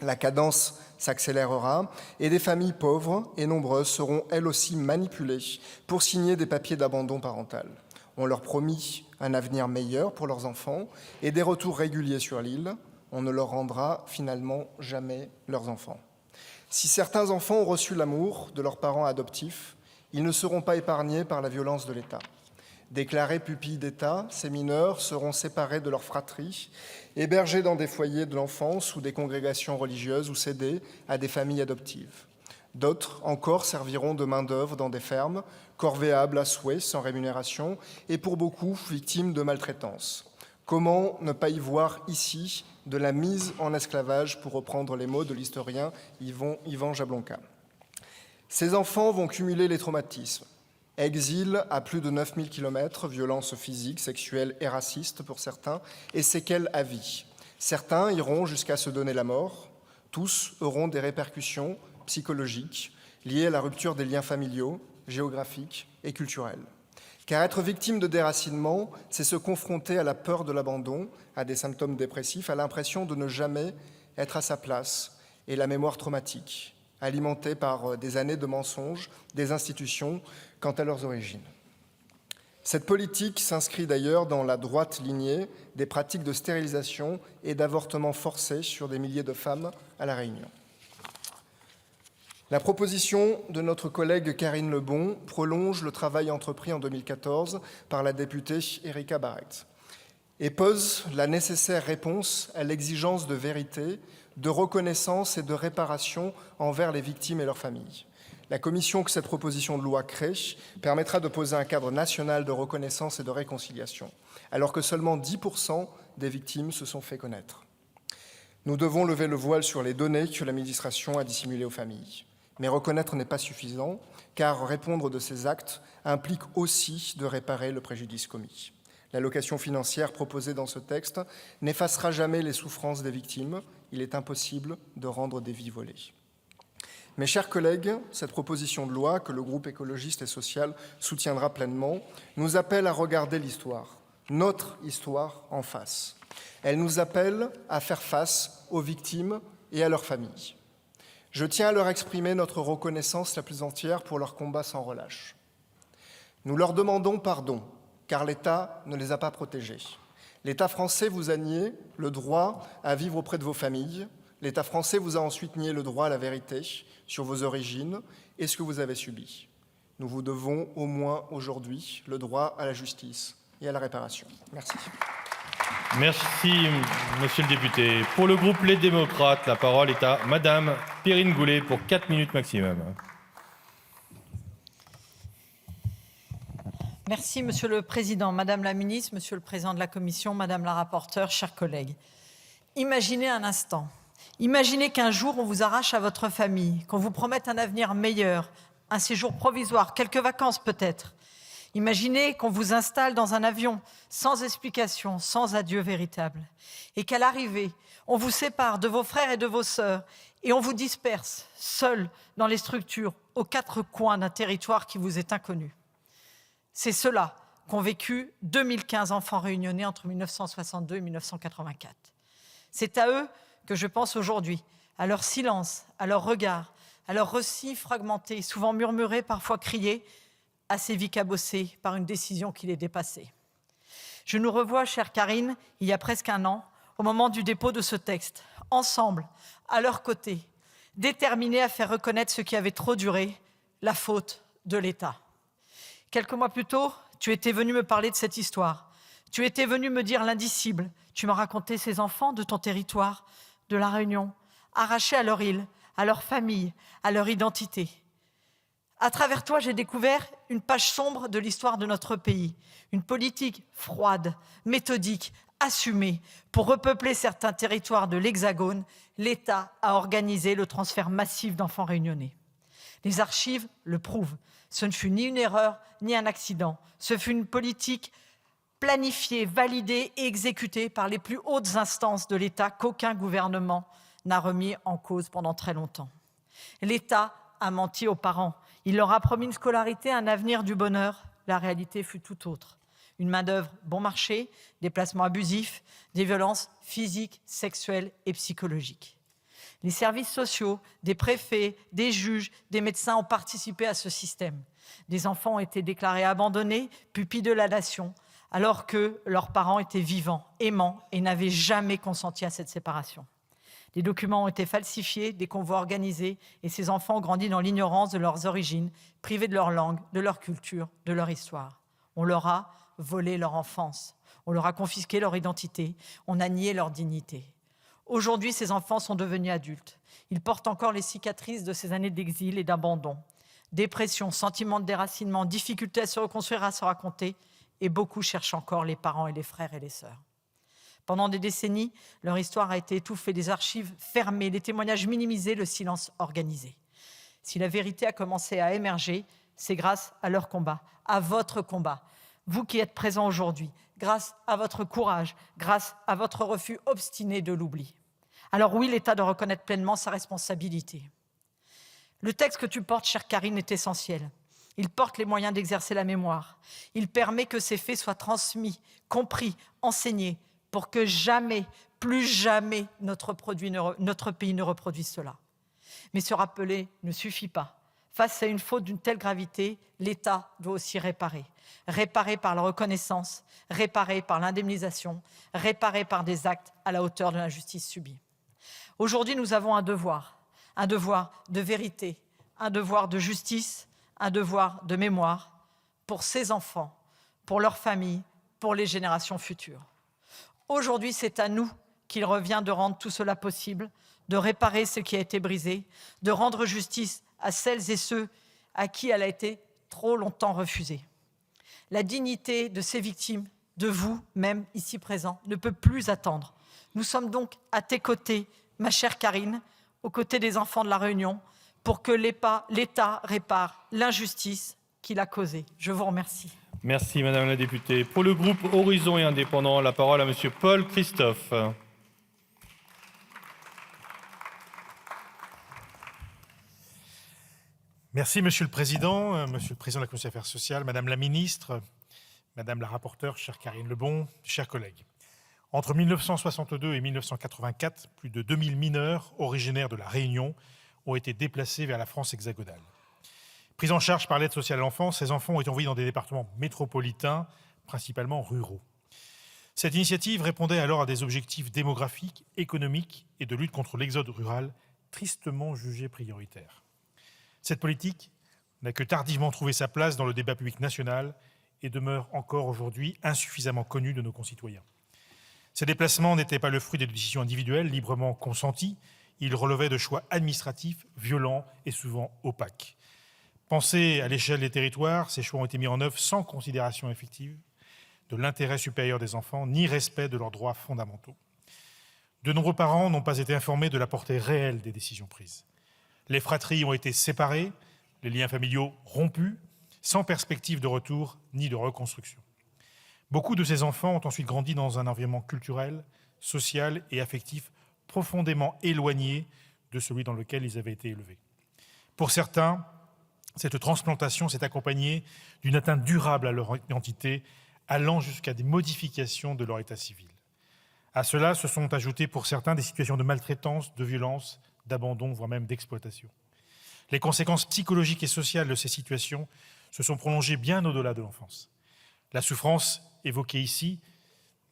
La cadence s'accélérera et des familles pauvres et nombreuses seront elles aussi manipulées pour signer des papiers d'abandon parental. On leur promet un avenir meilleur pour leurs enfants et des retours réguliers sur l'île. On ne leur rendra finalement jamais leurs enfants. Si certains enfants ont reçu l'amour de leurs parents adoptifs, ils ne seront pas épargnés par la violence de l'État. Déclarés pupilles d'État, ces mineurs seront séparés de leur fratrie, hébergés dans des foyers de l'enfance ou des congrégations religieuses ou cédés à des familles adoptives. D'autres encore serviront de main-d'œuvre dans des fermes, corvéables à souhait, sans rémunération, et pour beaucoup victimes de maltraitance. Comment ne pas y voir ici de la mise en esclavage, pour reprendre les mots de l'historien Yvan Jablonka. Ces enfants vont cumuler les traumatismes. Exil à plus de 9000 km, violences physiques, sexuelles et racistes pour certains, et séquelles à vie. Certains iront jusqu'à se donner la mort. Tous auront des répercussions psychologiques liées à la rupture des liens familiaux, géographiques et culturels. Car être victime de déracinement, c'est se confronter à la peur de l'abandon, à des symptômes dépressifs, à l'impression de ne jamais être à sa place et la mémoire traumatique, alimentée par des années de mensonges des institutions quant à leurs origines. Cette politique s'inscrit d'ailleurs dans la droite lignée des pratiques de stérilisation et d'avortement forcé sur des milliers de femmes à La Réunion. La proposition de notre collègue Karine Lebon prolonge le travail entrepris en 2014 par la députée Erika Barrett et pose la nécessaire réponse à l'exigence de vérité, de reconnaissance et de réparation envers les victimes et leurs familles. La commission que cette proposition de loi crée permettra de poser un cadre national de reconnaissance et de réconciliation, alors que seulement 10% des victimes se sont fait connaître. Nous devons lever le voile sur les données que l'administration a dissimulées aux familles. Mais reconnaître n'est pas suffisant, car répondre de ces actes implique aussi de réparer le préjudice commis. L'allocation financière proposée dans ce texte n'effacera jamais les souffrances des victimes. Il est impossible de rendre des vies volées. Mes chers collègues, cette proposition de loi, que le groupe écologiste et social soutiendra pleinement, nous appelle à regarder l'histoire, notre histoire, en face. Elle nous appelle à faire face aux victimes et à leurs familles. Je tiens à leur exprimer notre reconnaissance la plus entière pour leur combat sans relâche. Nous leur demandons pardon, car l'État ne les a pas protégés. L'État français vous a nié le droit à vivre auprès de vos familles. L'État français vous a ensuite nié le droit à la vérité sur vos origines et ce que vous avez subi. Nous vous devons au moins aujourd'hui le droit à la justice et à la réparation. Merci. Merci, monsieur le député. Pour le groupe Les Démocrates, la parole est à madame Perrine Goulet pour 4 minutes maximum. Merci, Monsieur le Président, Madame la Ministre, Monsieur le Président de la Commission, Madame la rapporteure, chers collègues. Imaginez un instant. Imaginez qu'un jour, on vous arrache à votre famille, qu'on vous promette un avenir meilleur, un séjour provisoire, quelques vacances peut-être. Imaginez qu'on vous installe dans un avion sans explication, sans adieu véritable. Et qu'à l'arrivée, on vous sépare de vos frères et de vos sœurs et on vous disperse, seuls dans les structures, aux 4 coins d'un territoire qui vous est inconnu. C'est cela qu'ont vécu 2015 enfants réunionnais entre 1962 et 1984. C'est à eux que je pense aujourd'hui, à leur silence, à leur regard, à leurs récits fragmentés, souvent murmurés, parfois criés, à ces vies cabossées par une décision qui les dépassait. Je nous revois, chère Karine, il y a presque un an, au moment du dépôt de ce texte, ensemble, à leur côté, déterminés à faire reconnaître ce qui avait trop duré, la faute de l'État. Quelques mois plus tôt, tu étais venu me parler de cette histoire. Tu étais venu me dire l'indicible. Tu m'as raconté ces enfants de ton territoire, de La Réunion, arrachés à leur île, à leur famille, à leur identité. À travers toi, j'ai découvert une page sombre de l'histoire de notre pays, une politique froide, méthodique, assumée. Pour repeupler certains territoires de l'Hexagone, l'État a organisé le transfert massif d'enfants réunionnais. Les archives le prouvent. Ce ne fut ni une erreur, ni un accident. Ce fut une politique planifiée, validée et exécutée par les plus hautes instances de l'État qu'aucun gouvernement n'a remis en cause pendant très longtemps. L'État a menti aux parents. Il leur a promis une scolarité, un avenir du bonheur. La réalité fut tout autre. Une main-d'œuvre bon marché, des placements abusifs, des violences physiques, sexuelles et psychologiques. Les services sociaux, des préfets, des juges, des médecins ont participé à ce système. Des enfants ont été déclarés abandonnés, pupilles de la nation, alors que leurs parents étaient vivants, aimants et n'avaient jamais consenti à cette séparation. Des documents ont été falsifiés, des convois organisés, et ces enfants ont grandi dans l'ignorance de leurs origines, privés de leur langue, de leur culture, de leur histoire. On leur a volé leur enfance, on leur a confisqué leur identité, on a nié leur dignité. Aujourd'hui, ces enfants sont devenus adultes. Ils portent encore les cicatrices de ces années d'exil et d'abandon. Dépression, sentiment de déracinement, difficulté à se reconstruire, à se raconter, et beaucoup cherchent encore les parents et les frères et les sœurs. Pendant des décennies, leur histoire a été étouffée, les archives fermées, les témoignages minimisés, le silence organisé. Si la vérité a commencé à émerger, c'est grâce à leur combat, à votre combat. Vous qui êtes présents aujourd'hui, grâce à votre courage, grâce à votre refus obstiné de l'oubli. Alors oui, l'État doit reconnaître pleinement sa responsabilité. Le texte que tu portes, chère Karine, est essentiel. Il porte les moyens d'exercer la mémoire. Il permet que ces faits soient transmis, compris, enseignés, pour que jamais, plus jamais, notre pays ne reproduise cela. Mais se rappeler ne suffit pas. Face à une faute d'une telle gravité, l'État doit aussi réparer. Réparer par la reconnaissance, réparer par l'indemnisation, réparer par des actes à la hauteur de l'injustice subie. Aujourd'hui, nous avons un devoir de vérité, un devoir de justice, un devoir de mémoire pour ces enfants, pour leurs familles, pour les générations futures. Aujourd'hui, c'est à nous qu'il revient de rendre tout cela possible, de réparer ce qui a été brisé, de rendre justice à celles et ceux à qui elle a été trop longtemps refusée. La dignité de ces victimes, de vous, même ici présents, ne peut plus attendre. Nous sommes donc à tes côtés, ma chère Karine, aux côtés des enfants de La Réunion, pour que l'État répare l'injustice qu'il a causée. Je vous remercie. Merci, Madame la députée. Pour le groupe Horizon et Indépendants, la parole à Monsieur Paul Christophe. Merci, Monsieur le Président de la Commission des Affaires sociales, Madame la Ministre, Madame la rapporteure, chère Karine Lebon, chers collègues. Entre 1962 et 1984, plus de 2000 mineurs originaires de La Réunion ont été déplacés vers la France hexagonale. Pris en charge par l'aide sociale à l'enfance, ces enfants ont été envoyés dans des départements métropolitains, principalement ruraux. Cette initiative répondait alors à des objectifs démographiques, économiques et de lutte contre l'exode rural, tristement jugés prioritaires. Cette politique n'a que tardivement trouvé sa place dans le débat public national et demeure encore aujourd'hui insuffisamment connue de nos concitoyens. Ces déplacements n'étaient pas le fruit des décisions individuelles librement consenties, ils relevaient de choix administratifs, violents et souvent opaques. Pensés à l'échelle des territoires, ces choix ont été mis en œuvre sans considération effective de l'intérêt supérieur des enfants, ni respect de leurs droits fondamentaux. De nombreux parents n'ont pas été informés de la portée réelle des décisions prises. Les fratries ont été séparées, les liens familiaux rompus, sans perspective de retour ni de reconstruction. Beaucoup de ces enfants ont ensuite grandi dans un environnement culturel, social et affectif profondément éloigné de celui dans lequel ils avaient été élevés. Pour certains, cette transplantation s'est accompagnée d'une atteinte durable à leur identité, allant jusqu'à des modifications de leur état civil. À cela se sont ajoutées pour certains des situations de maltraitance, de violence, d'abandon, voire même d'exploitation. Les conséquences psychologiques et sociales de ces situations se sont prolongées bien au-delà de l'enfance. La souffrance évoquée ici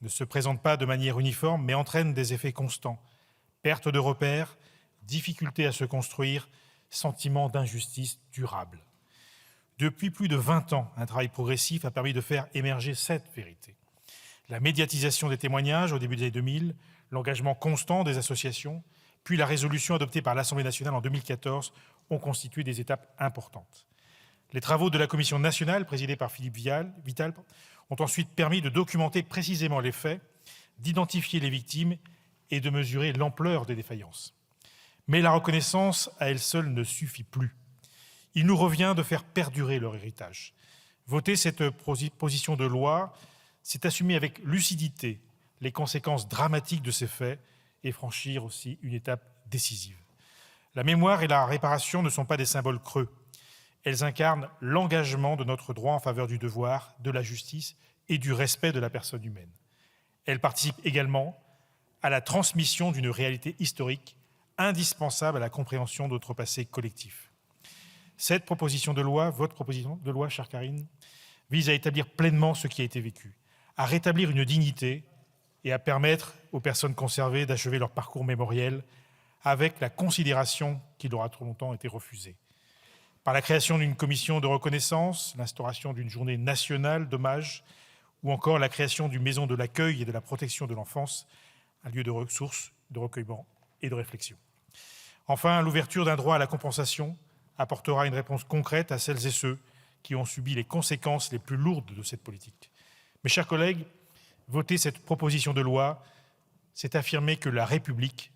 ne se présente pas de manière uniforme, mais entraîne des effets constants. Perte de repères, difficulté à se construire, sentiment d'injustice durable. Depuis plus de 20 ans, un travail progressif a permis de faire émerger cette vérité. La médiatisation des témoignages au début des années 2000, l'engagement constant des associations, puis la résolution adoptée par l'Assemblée nationale en 2014 ont constitué des étapes importantes. Les travaux de la Commission nationale, présidée par Philippe Vital, ont ensuite permis de documenter précisément les faits, d'identifier les victimes et de mesurer l'ampleur des défaillances. Mais la reconnaissance à elle seule ne suffit plus. Il nous revient de faire perdurer leur héritage. Voter cette proposition de loi, c'est assumer avec lucidité les conséquences dramatiques de ces faits et franchir aussi une étape décisive. La mémoire et la réparation ne sont pas des symboles creux. Elles incarnent l'engagement de notre droit en faveur du devoir, de la justice et du respect de la personne humaine. Elles participent également à la transmission d'une réalité historique indispensable à la compréhension de notre passé collectif. Cette proposition de loi, votre proposition de loi, chère Karine, vise à établir pleinement ce qui a été vécu, à rétablir une dignité et à permettre aux personnes conservées d'achever leur parcours mémoriel avec la considération qui leur a trop longtemps été refusée. Par la création d'une commission de reconnaissance, l'instauration d'une journée nationale d'hommage ou encore la création d'une maison de l'accueil et de la protection de l'enfance, un lieu de ressources, de recueillement et de réflexion. Enfin, l'ouverture d'un droit à la compensation apportera une réponse concrète à celles et ceux qui ont subi les conséquences les plus lourdes de cette politique. Mes chers collègues, voter cette proposition de loi, c'est affirmer que la République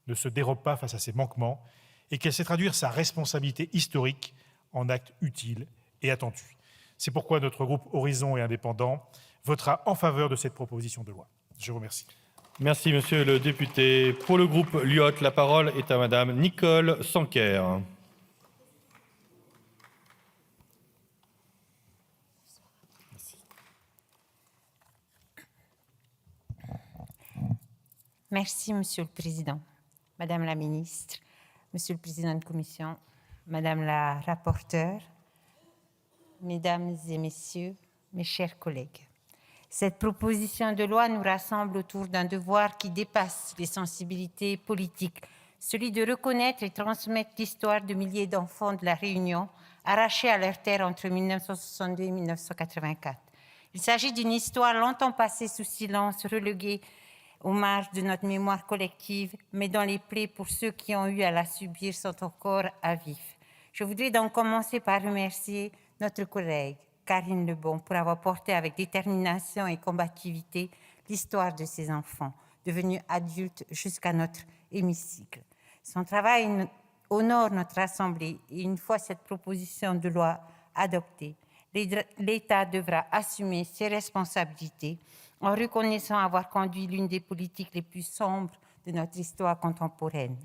ne se dérobe pas face à ses manquements et qu'elle sait traduire sa responsabilité historique en actes utiles et attendus. C'est pourquoi notre groupe Horizon et Indépendants votera en faveur de cette proposition de loi. Je vous remercie. Merci, monsieur le député. Pour le groupe LUOT, la parole est à madame Nicole Sanquer. Merci, Monsieur le Président, Madame la Ministre, Monsieur le Président de Commission, Madame la rapporteure, Mesdames et Messieurs, mes chers collègues. Cette proposition de loi nous rassemble autour d'un devoir qui dépasse les sensibilités politiques, celui de reconnaître et transmettre l'histoire de milliers d'enfants de la Réunion arrachés à leur terre entre 1962 et 1984. Il s'agit d'une histoire longtemps passée sous silence, reléguée aux marges de notre mémoire collective, mais dont les plaies pour ceux qui ont eu à la subir sont encore à vif. Je voudrais donc commencer par remercier notre collègue Karine Le Bon pour avoir porté avec détermination et combativité l'histoire de ces enfants, devenus adultes jusqu'à notre hémicycle. Son travail honore notre Assemblée et une fois cette proposition de loi adoptée, l'État devra assumer ses responsabilités en reconnaissant avoir conduit l'une des politiques les plus sombres de notre histoire contemporaine.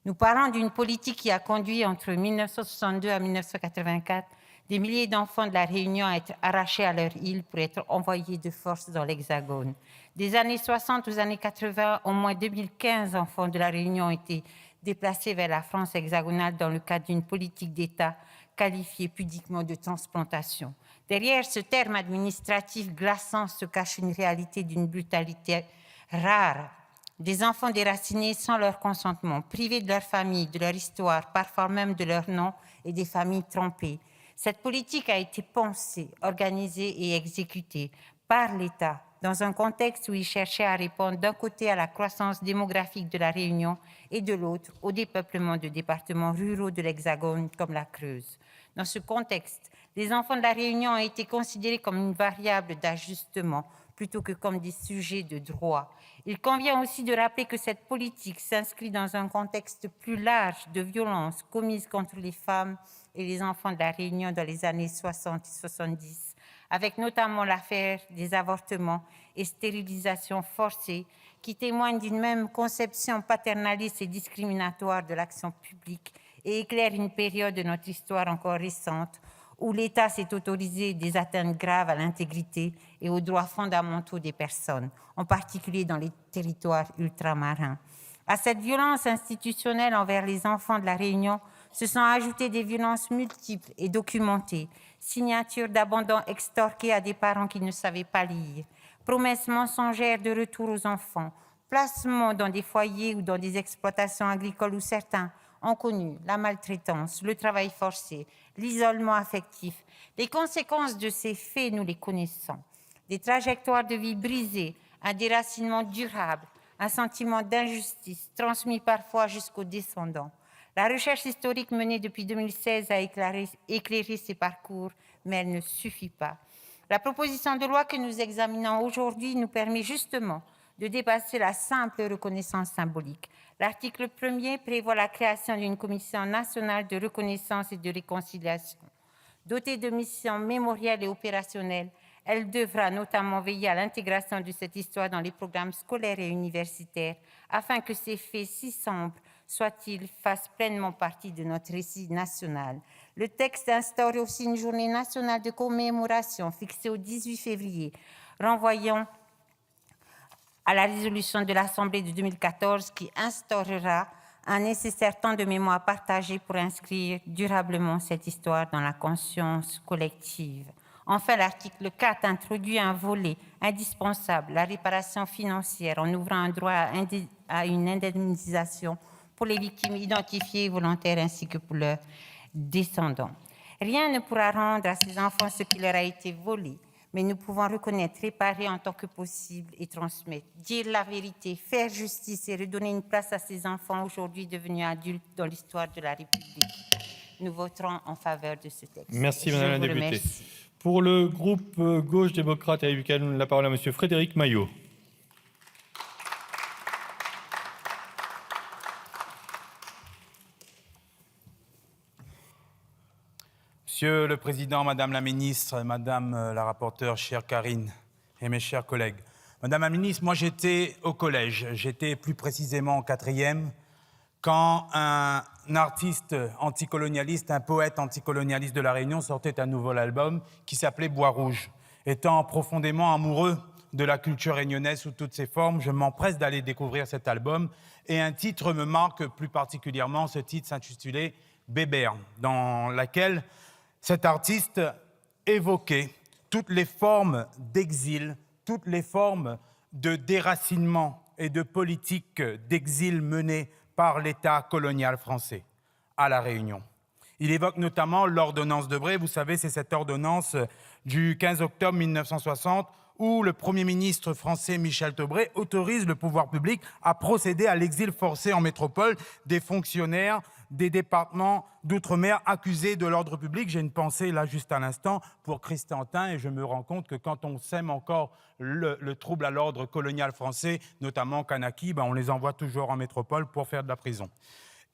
Nous parlons d'une politique qui a conduit entre 1962 et 1984 des milliers d'enfants de la Réunion à être arrachés à leur île pour être envoyés de force dans l'Hexagone. Des années 60 aux années 80, au moins 2015 enfants de la Réunion ont été déplacés vers la France hexagonale dans le cadre d'une politique d'État qualifiée pudiquement de transplantation. Derrière ce terme administratif glaçant se cache une réalité d'une brutalité rare. Des enfants déracinés sans leur consentement, privés de leur famille, de leur histoire, parfois même de leur nom, et des familles trompées. Cette politique a été pensée, organisée et exécutée par l'État dans un contexte où il cherchait à répondre d'un côté à la croissance démographique de la Réunion et de l'autre au dépeuplement de départements ruraux de l'Hexagone comme la Creuse. Dans ce contexte, les enfants de la Réunion ont été considérés comme une variable d'ajustement plutôt que comme des sujets de droit. Il convient aussi de rappeler que cette politique s'inscrit dans un contexte plus large de violences commises contre les femmes et les enfants de la Réunion dans les années 60 et 70, avec notamment l'affaire des avortements et stérilisations forcées qui témoignent d'une même conception paternaliste et discriminatoire de l'action publique et éclairent une période de notre histoire encore récente où l'État s'est autorisé des atteintes graves à l'intégrité et aux droits fondamentaux des personnes, en particulier dans les territoires ultramarins. À cette violence institutionnelle envers les enfants de la Réunion se sont ajoutées des violences multiples et documentées, signatures d'abandon extorqués à des parents qui ne savaient pas lire, promesses mensongères de retour aux enfants, placement dans des foyers ou dans des exploitations agricoles où certains ont connu la maltraitance, le travail forcé, l'isolement affectif. Les conséquences de ces faits, nous les connaissons. Des trajectoires de vie brisées, un déracinement durable, un sentiment d'injustice transmis parfois jusqu'aux descendants. La recherche historique menée depuis 2016 a éclairé ces parcours, mais elle ne suffit pas. La proposition de loi que nous examinons aujourd'hui nous permet justement de dépasser la simple reconnaissance symbolique. L'article 1er prévoit la création d'une commission nationale de reconnaissance et de réconciliation. Dotée de missions mémorielles et opérationnelles, elle devra notamment veiller à l'intégration de cette histoire dans les programmes scolaires et universitaires, afin que ces faits si sombres soient-ils fassent pleinement partie de notre récit national. Le texte instaure aussi une journée nationale de commémoration fixée au 18 février, renvoyant à la résolution de l'Assemblée de 2014 qui instaurera un nécessaire temps de mémoire partagé pour inscrire durablement cette histoire dans la conscience collective. Enfin, l'article 4 introduit un volet indispensable, la réparation financière, en ouvrant un droit à une indemnisation pour les victimes identifiées et volontaires ainsi que pour leurs descendants. Rien ne pourra rendre à ces enfants ce qui leur a été volé, mais nous pouvons reconnaître, réparer en tant que possible et transmettre, dire la vérité, faire justice et redonner une place à ces enfants aujourd'hui devenus adultes dans l'histoire de la République. Nous voterons en faveur de ce texte. Merci, Madame la députée. Pour le groupe Gauche démocrate et républicaine, la parole à Monsieur Frédéric Maillot. Monsieur le Président, Madame la Ministre, Madame la rapporteure, chère Karine et mes chers collègues. Madame la Ministre, moi j'étais au collège, j'étais plus précisément en 4e, quand un artiste anticolonialiste, un poète anticolonialiste de La Réunion sortait un nouvel album qui s'appelait Bois Rouge. Étant profondément amoureux de la culture réunionnaise sous toutes ses formes, je m'empresse d'aller découvrir cet album et un titre me marque plus particulièrement, ce titre s'intitulait Bébert, dans laquelle cet artiste évoquait toutes les formes d'exil, toutes les formes de déracinement et de politique d'exil menées par l'État colonial français à La Réunion. Il évoque notamment l'ordonnance Debré. Vous savez, c'est cette ordonnance du 15 octobre 1960 où le Premier ministre français Michel Debré autorise le pouvoir public à procéder à l'exil forcé en métropole des fonctionnaires des départements d'outre-mer accusés de l'ordre public. J'ai une pensée là juste à l'instant pour Christentin et je me rends compte que quand on sème encore le trouble à l'ordre colonial français, notamment Kanaki, on les envoie toujours en métropole pour faire de la prison.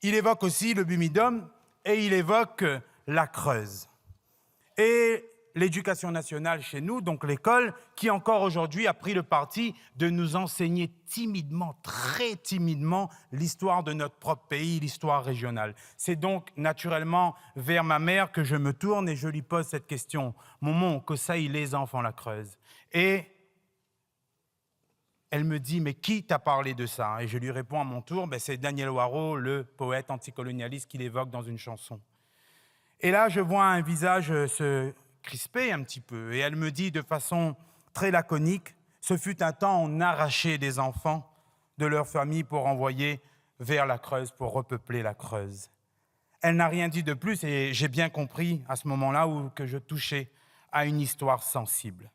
Il évoque aussi le Bumidum et il évoque la Creuse. Et l'éducation nationale chez nous, donc l'école, qui encore aujourd'hui a pris le parti de nous enseigner timidement, très timidement, l'histoire de notre propre pays, l'histoire régionale. C'est donc naturellement vers ma mère que je me tourne et je lui pose cette question. Maman, que ça y les enfants la Creuse. Et elle me dit, mais qui t'a parlé de ça? Et je lui réponds à mon tour, c'est Daniel Waro, le poète anticolonialiste qui l'évoque dans une chanson. Et là, je vois un visage se crisper un petit peu. Et elle me dit de façon très laconique, ce fut un temps où on arrachait des enfants de leur famille pour envoyer vers la Creuse, pour repeupler la Creuse. Elle n'a rien dit de plus et j'ai bien compris à ce moment-là que je touchais à une histoire sensible.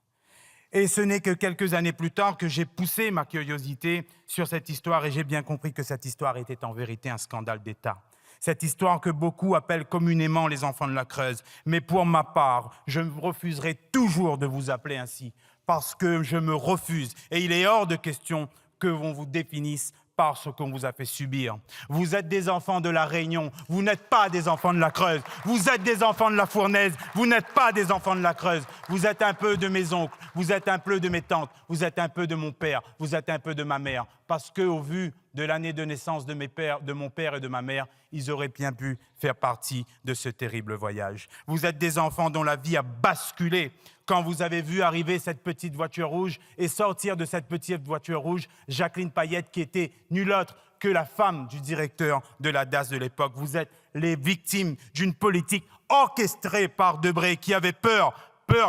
Et ce n'est que quelques années plus tard que j'ai poussé ma curiosité sur cette histoire et j'ai bien compris que cette histoire était en vérité un scandale d'État. Cette histoire que beaucoup appellent communément les enfants de la Creuse. Mais pour ma part, je me refuserai toujours de vous appeler ainsi, parce que je me refuse. Et il est hors de question que l'on vous définisse par ce qu'on vous a fait subir. Vous êtes des enfants de La Réunion, vous n'êtes pas des enfants de la Creuse. Vous êtes des enfants de la Fournaise, vous n'êtes pas des enfants de la Creuse. Vous êtes un peu de mes oncles, vous êtes un peu de mes tantes, vous êtes un peu de mon père, vous êtes un peu de ma mère. Parce qu'au vu de l'année de naissance de mon père et de ma mère, ils auraient bien pu faire partie de ce terrible voyage. Vous êtes des enfants dont la vie a basculé quand vous avez vu arriver cette petite voiture rouge et sortir de cette petite voiture rouge Jacqueline Payette qui était nulle autre que la femme du directeur de la DAS de l'époque. Vous êtes les victimes d'une politique orchestrée par Debré qui avait peur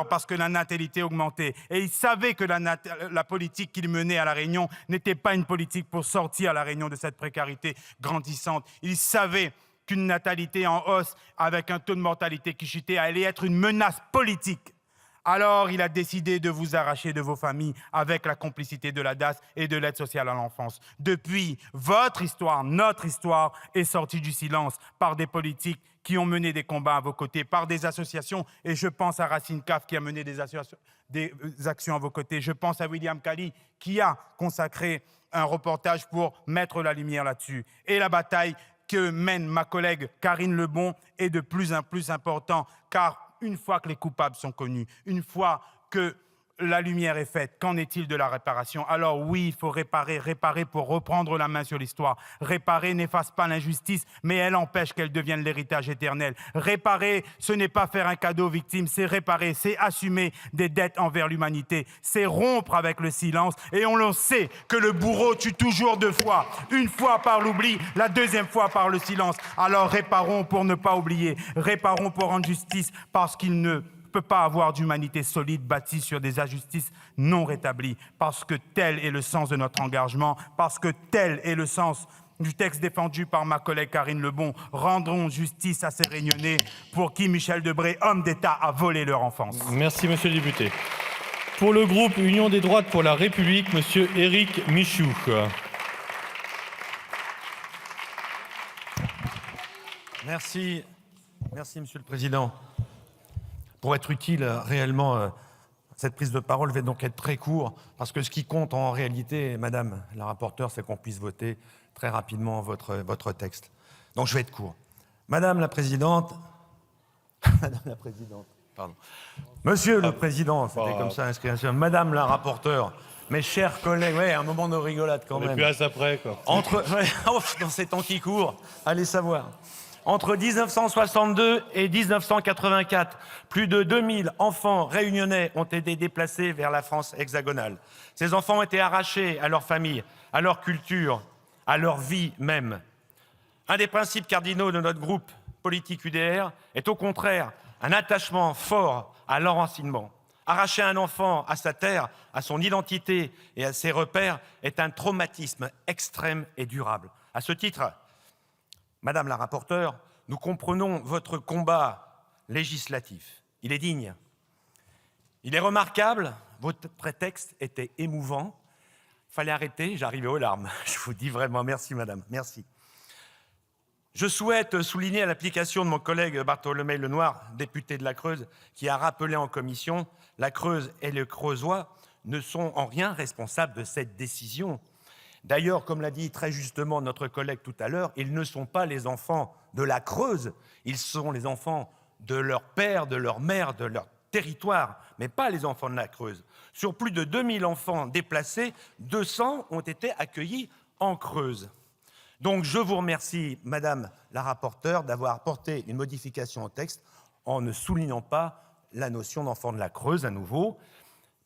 parce que la natalité augmentait. Et il savait que la politique qu'il menait à La Réunion n'était pas une politique pour sortir La Réunion de cette précarité grandissante. Il savait qu'une natalité en hausse avec un taux de mortalité qui chutait allait être une menace politique. Alors, il a décidé de vous arracher de vos familles avec la complicité de la DAS et de l'aide sociale à l'enfance. Depuis, votre histoire, notre histoire, est sortie du silence par des politiques qui ont mené des combats à vos côtés, par des associations, et je pense à Racine Caf qui a mené des actions à vos côtés. Je pense à William Kali qui a consacré un reportage pour mettre la lumière là-dessus. Et la bataille que mène ma collègue Karine Lebon est de plus en plus importante, car une fois que les coupables sont connus, une fois que la lumière est faite, qu'en est-il de la réparation? Alors oui, il faut réparer pour reprendre la main sur l'histoire. Réparer n'efface pas l'injustice, mais elle empêche qu'elle devienne l'héritage éternel. Réparer, ce n'est pas faire un cadeau aux victimes, c'est réparer, c'est assumer des dettes envers l'humanité, c'est rompre avec le silence. Et on le sait que le bourreau tue toujours deux fois, une fois par l'oubli, la deuxième fois par le silence. Alors réparons pour ne pas oublier, réparons pour rendre justice, parce qu'il ne peut pas avoir d'humanité solide bâtie sur des injustices non rétablies, parce que tel est le sens de notre engagement, parce que tel est le sens du texte défendu par ma collègue Karine Lebon. Rendrons justice à ces Réunionnais pour qui Michel Debré, homme d'État, a volé leur enfance. Merci, monsieur le député. Pour le groupe Union des droites pour la République, monsieur Éric Michou. Merci, monsieur le Président. Pour être utile, réellement, cette prise de parole va donc être très court, parce que ce qui compte en réalité, Madame la rapporteure, c'est qu'on puisse voter très rapidement votre texte. Donc je vais être court. Madame la Présidente, Madame la Présidente. Pardon. Monsieur le Président, c'était comme ça inscrit. Madame la rapporteure, mes chers collègues, ouais, un moment de rigolade quand On est même. plus à ça près, quoi. Dans ces temps qui courent, allez savoir. Entre 1962 et 1984, plus de 2000 enfants réunionnais ont été déplacés vers la France hexagonale. Ces enfants ont été arrachés à leur famille, à leur culture, à leur vie même. Un des principes cardinaux de notre groupe politique UDR est au contraire un attachement fort à l'enracinement. Arracher un enfant à sa terre, à son identité et à ses repères est un traumatisme extrême et durable. À ce titre, Madame la rapporteure, nous comprenons votre combat législatif. Il est digne. Il est remarquable. Votre prétexte était émouvant. Il fallait arrêter, j'arrivais aux larmes. Je vous dis vraiment merci, madame. Merci. Je souhaite souligner l'application de mon collègue Bartholomé Lenoir, député de la Creuse, qui a rappelé en commission « La Creuse et les Creusois ne sont en rien responsables de cette décision ». D'ailleurs, comme l'a dit très justement notre collègue tout à l'heure, ils ne sont pas les enfants de la Creuse, ils sont les enfants de leur père, de leur mère, de leur territoire, mais pas les enfants de la Creuse. Sur plus de 2000 enfants déplacés, 200 ont été accueillis en Creuse. Donc je vous remercie, Madame la rapporteure, d'avoir apporté une modification au texte en ne soulignant pas la notion d'enfant de la Creuse à nouveau,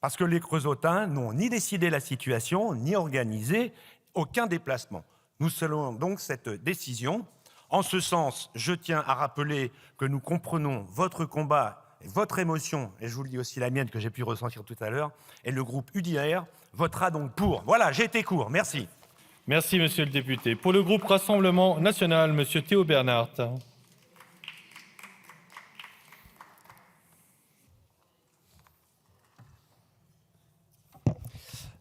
parce que les Creusotins n'ont ni décidé la situation, ni organisé aucun déplacement. Nous saluons donc cette décision. En ce sens, je tiens à rappeler que nous comprenons votre combat et votre émotion, et je vous le dis aussi la mienne que j'ai pu ressentir tout à l'heure, et le groupe UDR votera donc pour. Voilà, j'ai été court. Merci. Merci, monsieur le député. Pour le groupe Rassemblement national, monsieur Théo Bernhardt.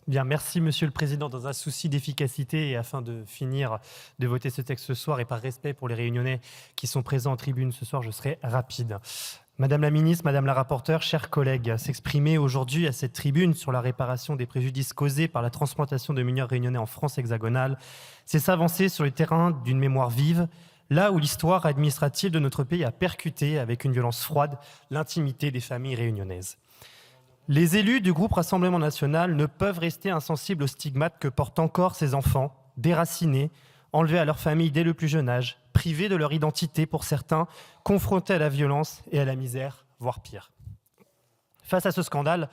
Bien, merci Monsieur le Président. Dans un souci d'efficacité et afin de finir de voter ce texte ce soir et par respect pour les Réunionnais qui sont présents en tribune ce soir, je serai rapide. Madame la ministre, Madame la rapporteure, chers collègues, s'exprimer aujourd'hui à cette tribune sur la réparation des préjudices causés par la transplantation de mineurs réunionnais en France hexagonale, c'est s'avancer sur le terrain d'une mémoire vive, là où l'histoire administrative de notre pays a percuté avec une violence froide l'intimité des familles réunionnaises. Les élus du groupe Rassemblement national ne peuvent rester insensibles aux stigmates que portent encore ces enfants, déracinés, enlevés à leur famille dès le plus jeune âge, privés de leur identité pour certains, confrontés à la violence et à la misère, voire pire. Face à ce scandale,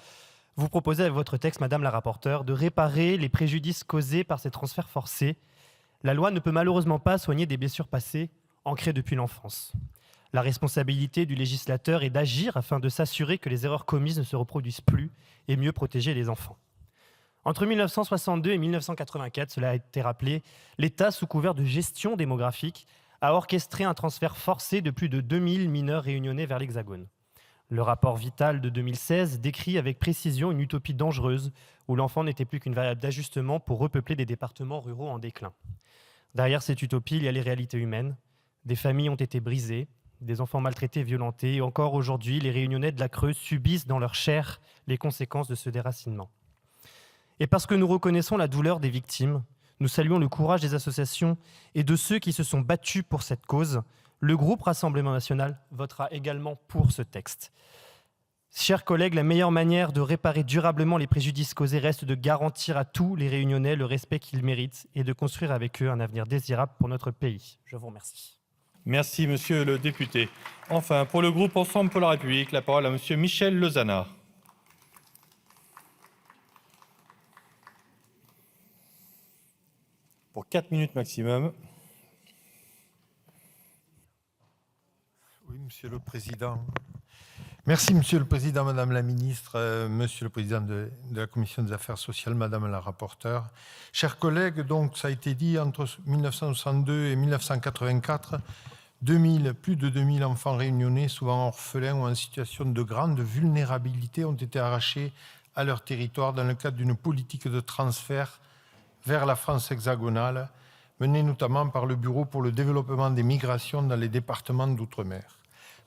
vous proposez avec votre texte, Madame la rapporteure, de réparer les préjudices causés par ces transferts forcés. La loi ne peut malheureusement pas soigner des blessures passées, ancrées depuis l'enfance. La responsabilité du législateur est d'agir afin de s'assurer que les erreurs commises ne se reproduisent plus et mieux protéger les enfants. Entre 1962 et 1984, cela a été rappelé, l'État, sous couvert de gestion démographique, a orchestré un transfert forcé de plus de 2000 mineurs réunionnais vers l'Hexagone. Le rapport Vital de 2016 décrit avec précision une utopie dangereuse où l'enfant n'était plus qu'une variable d'ajustement pour repeupler des départements ruraux en déclin. Derrière cette utopie, il y a les réalités humaines. Des familles ont été brisées, des enfants maltraités et violentés. Et encore aujourd'hui, les Réunionnais de la Creuse subissent dans leur chair les conséquences de ce déracinement. Et parce que nous reconnaissons la douleur des victimes, nous saluons le courage des associations et de ceux qui se sont battus pour cette cause. Le groupe Rassemblement national votera également pour ce texte. Chers collègues, la meilleure manière de réparer durablement les préjudices causés reste de garantir à tous les Réunionnais le respect qu'ils méritent et de construire avec eux un avenir désirable pour notre pays. Je vous remercie. Merci, monsieur le député. Enfin, pour le groupe Ensemble pour la République, la parole à monsieur Michel Lozana. Pour 4 minutes maximum. Oui, monsieur le président. Merci, monsieur le président, madame la ministre, monsieur le président de la commission des affaires sociales, madame la rapporteure. Chers collègues, donc, ça a été dit, entre 1962 et 1984, plus de 2000 enfants réunionnais, souvent orphelins ou en situation de grande vulnérabilité, ont été arrachés à leur territoire dans le cadre d'une politique de transfert vers la France hexagonale, menée notamment par le Bureau pour le développement des migrations dans les départements d'outre-mer.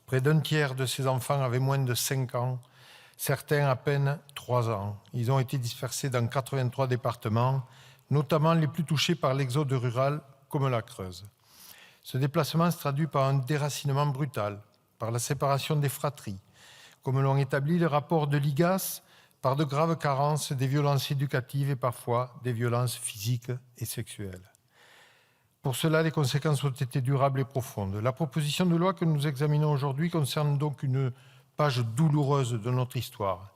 Près d'un tiers de ces enfants avaient moins de 5 ans, certains à peine 3 ans. Ils ont été dispersés dans 83 départements, notamment les plus touchés par l'exode rural, comme la Creuse. Ce déplacement se traduit par un déracinement brutal, par la séparation des fratries, comme l'ont établi les rapports de l'IGAS, par de graves carences, des violences éducatives et parfois des violences physiques et sexuelles. Pour cela, les conséquences ont été durables et profondes. La proposition de loi que nous examinons aujourd'hui concerne donc une page douloureuse de notre histoire.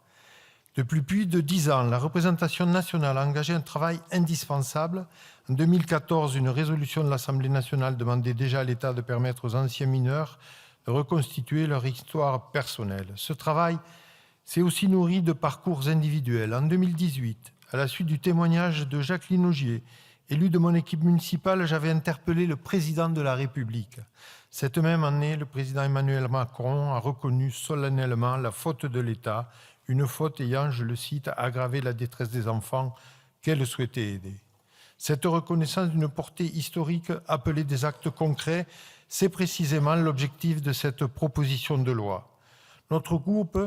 Depuis plus de 10 ans, la représentation nationale a engagé un travail indispensable. En 2014, une résolution de l'Assemblée nationale demandait déjà à l'État de permettre aux anciens mineurs de reconstituer leur histoire personnelle. Ce travail s'est aussi nourri de parcours individuels. En 2018, à la suite du témoignage de Jacqueline Augier, élue de mon équipe municipale, j'avais interpellé le président de la République. Cette même année, le président Emmanuel Macron a reconnu solennellement la faute de l'État, une faute ayant, je le cite, aggravé la détresse des enfants qu'elle souhaitait aider. Cette reconnaissance d'une portée historique appelée des actes concrets, c'est précisément l'objectif de cette proposition de loi. Notre groupe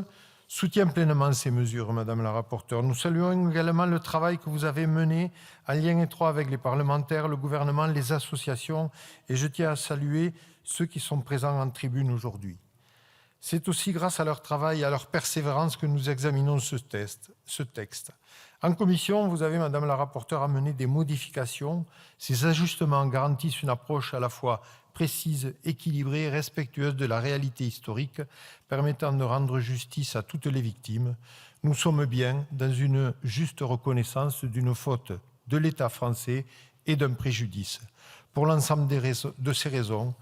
soutient pleinement ces mesures, Madame la rapporteure. Nous saluons également le travail que vous avez mené en lien étroit avec les parlementaires, le gouvernement, les associations, et je tiens à saluer ceux qui sont présents en tribune aujourd'hui. C'est aussi grâce à leur travail et à leur persévérance que nous examinons ce texte. En commission, vous avez, Madame la rapporteure, amené des modifications. Ces ajustements garantissent une approche à la fois précise, équilibrée et respectueuse de la réalité historique, permettant de rendre justice à toutes les victimes. Nous sommes bien dans une juste reconnaissance d'une faute de l'État français et d'un préjudice. Pour l'ensemble de ces raisons,